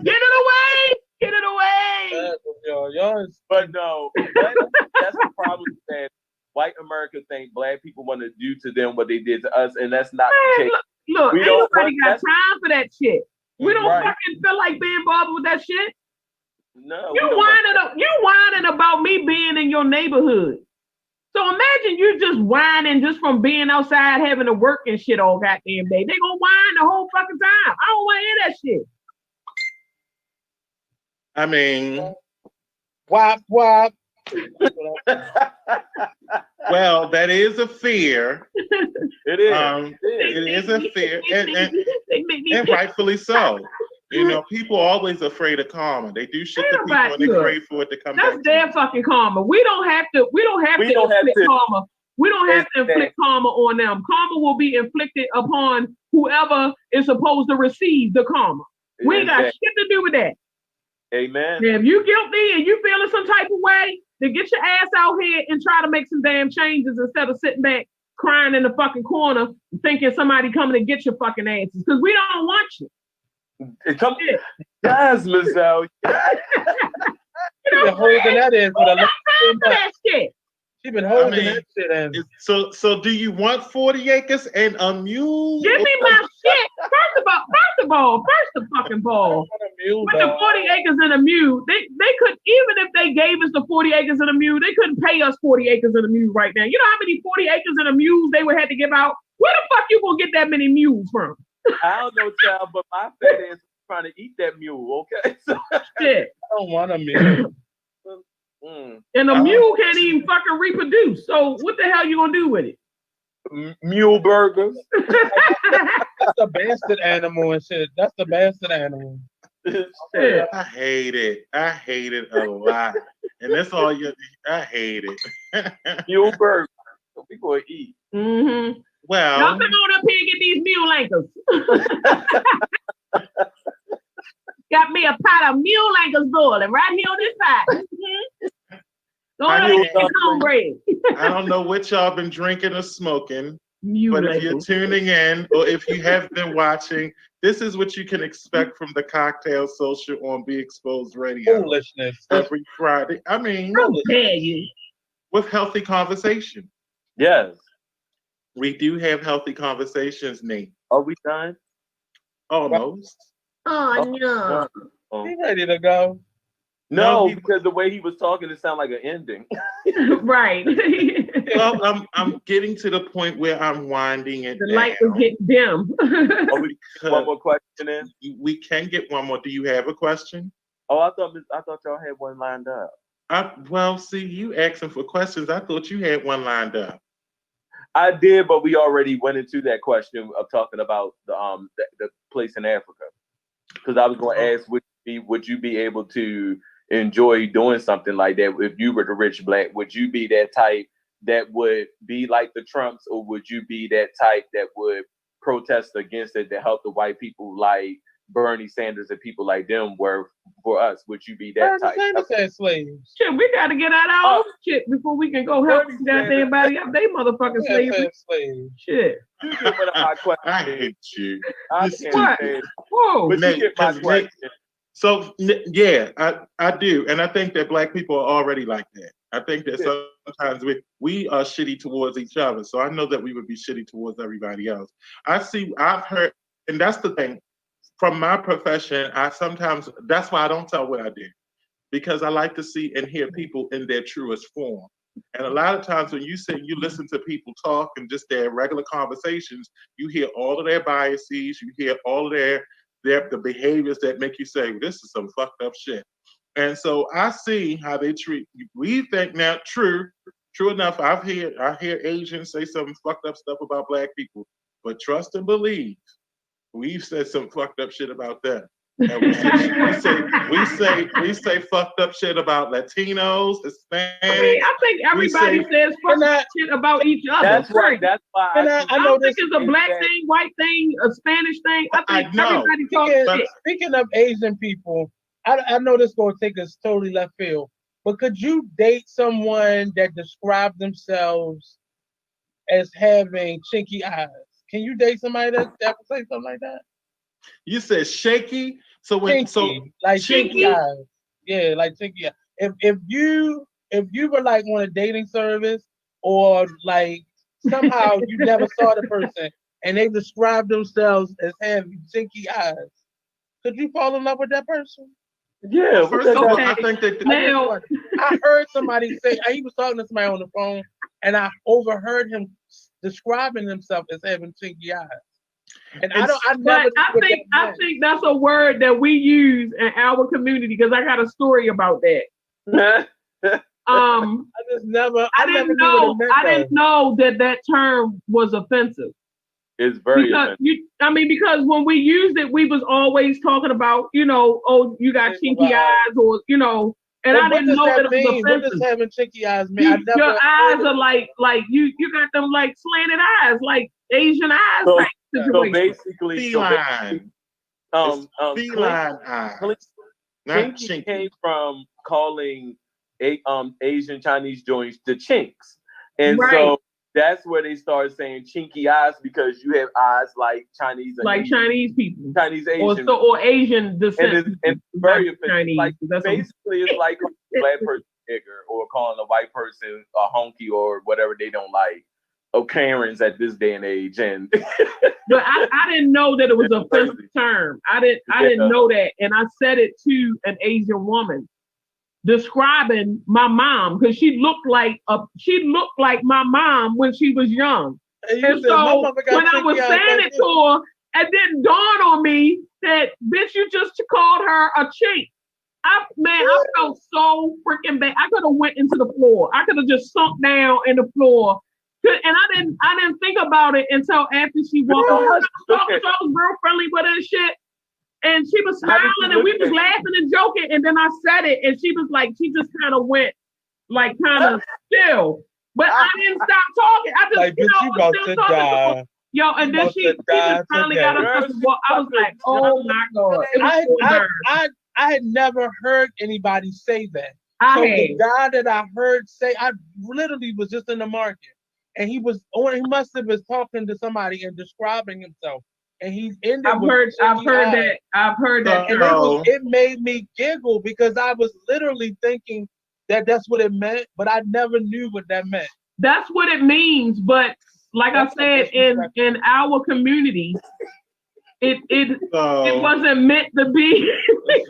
Get it away! Get it away! Y'all is but no, that's the problem that white America think black people want to do to them what they did to us, and that's not the Man, case. look, We ain't don't nobody want got time for that shit. We don't Right. fucking feel like being bothered with that shit. No, You whining about me being in your neighborhood. So imagine you just whining just from being outside having to work and shit all goddamn day. They gonna whine the whole fucking time. I don't want to hear that shit. I mean, wop wop. well, that is a fear. It is. It is a fear, They make me and rightfully so. You know, people are always afraid of karma. They do shit to people and they pray for it to come That's back. their fucking karma. We don't have to inflict karma. We don't have to inflict karma on them. Karma will be inflicted upon whoever is supposed to receive the karma. We ain't got shit to do with that. Amen. Now, if you guilty and you feeling some type of way, then get your ass out here and try to make some damn changes instead of sitting back crying in the fucking corner thinking somebody coming to get your fucking asses. Because we don't want you. Come, yes, Lizelle. She's been holding that in for the last that shit. She's been holding that shit in. So do you want 40 acres and a mule? Give me my shit. First of all, mule, With the 40 acres and a mule, they could, even if they gave us the 40 acres and a mule, they couldn't pay us 40 acres and a mule right now. You know how many 40 acres and a mules they would have to give out? Where the fuck you gonna get that many mules from? I don't know, child, but my fat ass is trying to eat that mule. Okay, so Shit. I don't want a mule. And a mule can't even fucking reproduce. So what the hell you gonna do with it? Mule burgers. That's the bastard animal and shit. That's the bastard animal. Shit. I hate it. I hate it a lot. And that's all I hate it. Mule burgers. So we gonna eat. Mm-hmm. Well, Y'all come on up here and get these mule anchors. Got me a pot of mule anchors boiling right here on this side. Mm-hmm. Go ahead and get cornbread. I don't know what y'all been drinking or smoking, Mule but if you're anchors. tuning in or if you have been watching, this is what you can expect from the Cocktail Social on Be Exposed Radio Foolishness. every Friday. I mean, How dare you? with healthy conversation. Yes. We do have healthy conversations, Nate. Are we done? Almost. Oh no. He ready to go. No, No, because the way he was talking, it sounded like an ending. Right. Well, I'm getting to the point where I'm winding it The down. light was getting dim. Are we one more question in? We can get one more. Do you have a question? Oh, I thought y'all had one lined up. Well, see, you asking for questions. I thought you had one lined up. I did, but we already went into that question of talking about the place in Africa. Because I was going to ask, would you be able to enjoy doing something like that if you were the rich black? Would you be that type that would be like the Trumps, or would you be that type that would protest against it to help the white people like Bernie Sanders and people like them were for us? Would you be that type? Sanders had slaves. Shit, we gotta get out of our shit before we can go help Bernie goddamn body up. They motherfucking Sanders slavery. had slaves. Shit. You get one of my questions. I hate you. I You can't What? say it. Whoa. But you Nate, get my 'cause Nate- question. So yeah, I do, and I think that black people are already like that. I think that sometimes we are shitty towards each other. So I know that we would be shitty towards everybody else. I've heard, and that's the thing. From my profession, that's why I don't tell what I do, because I like to see and hear people in their truest form. And a lot of times when you listen to people talk and just their regular conversations, you hear all of their biases, you hear all of the behaviors that make you say, this is some fucked up shit. And so I see how they treat you. We think now, true enough, I hear Asians say some fucked up stuff about black people, but trust and believe, we've said some fucked up shit about them. And we say fucked up shit about Latinos, Hispanics. I mean, I think everybody says fuck shit about each other. That's right. That's why I don't think it's a black thing, white thing, a Spanish thing. I think everybody talks shit. Speaking of Asian people, I know this is going to take us totally left field, but could you date someone that describes themselves as having chinky eyes? Can you date somebody that would say something like that? You said shaky, so like chinky eyes, yeah, like chinky eyes. If you were like on a dating service, or like somehow you never saw the person and they describe themselves as having chinky eyes, could you fall in love with that person? Yeah. First of all, I think that Now, I heard somebody say, he was talking to somebody on the phone, and I overheard him describing himself as having chinky eyes. And I think that's a word that we use in our community, because I got a story about that. I didn't know that term was offensive. It's very offensive. Because when we used it, we was always talking about, oh, you got chinky eyes, or and I didn't know that it was offensive. What does having chinky eyes mean? Your eyes are like you got them like slanted eyes, like Asian eyes. So basically, feline eyes. Not Chinky chinky. came from calling Asian Chinese joints the chinks, and so that's where they started saying chinky eyes, because you have eyes like Chinese, Chinese people, Chinese Asian, or Asian descent, and it's very offensive. Chinese. Like basically, it's like calling a black person nigger, or calling a white person a honky, or whatever they don't like. occurrence at this day and age, and But I didn't know that it was It's offensive crazy. term. I didn't know that, and I said it to an Asian woman describing my mom because she looked like my mom when she was young. And you And said, "My so mama got when I was tricky eyes saying like it this." to her, it didn't dawn on me that bitch, you just called her a chink. I felt so freaking bad. I could have went into the floor. I could have just sunk down in the floor. And I didn't think about it until after she walked away. I was real friendly with her and shit. And she was How did smiling she and we look was at you? laughing and joking. And then I said it and she was like, she just kind of went like kind of still. But I didn't stop talking. I just, Like, bitch, you was about still to talking to her. die. Yo, and You then about she to die just finally got today. her fucking walk. I was like, oh my God. It was so embarrassing. I had never heard anybody say that. I So had. the guy that I heard say, I literally was just in the market, and he must have been talking to somebody and describing himself, and he ended. I've heard that. And it made me giggle because I was literally thinking that that's what it meant, but I never knew what that meant. That's what it means, but like I said, in our community, it wasn't meant to be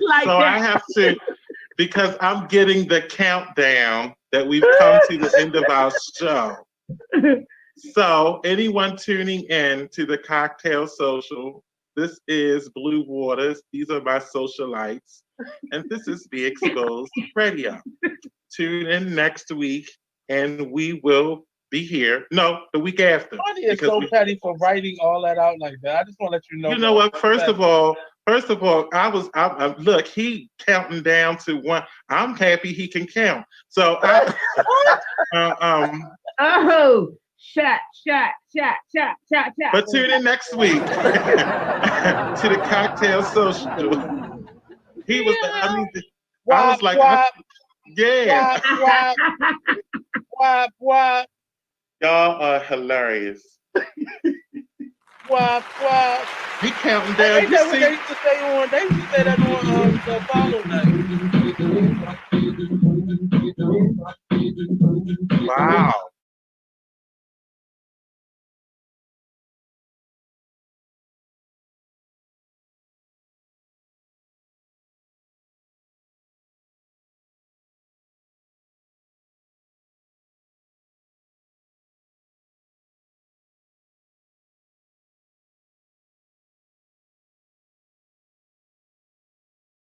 like so that. I have to, because I'm getting the countdown that we've come to the end of our show. So anyone tuning in to the Kocktail Social, this is Blue Waters. These are my socialites. And this is Be Exposed Radio. Tune in next week and we will be here. No, the week after. Money is so petty for writing all that out like that. I just want to let you know. You know what? First of all, I look, he counting down to one. I'm happy he can count. So Shot. But tune in next week to the Kocktail Social. He was, I was like, yeah. Wop. Y'all are hilarious. Wop. He counting down. Ain't that what they used to say on? They used to say that on the Apollo night. Wow.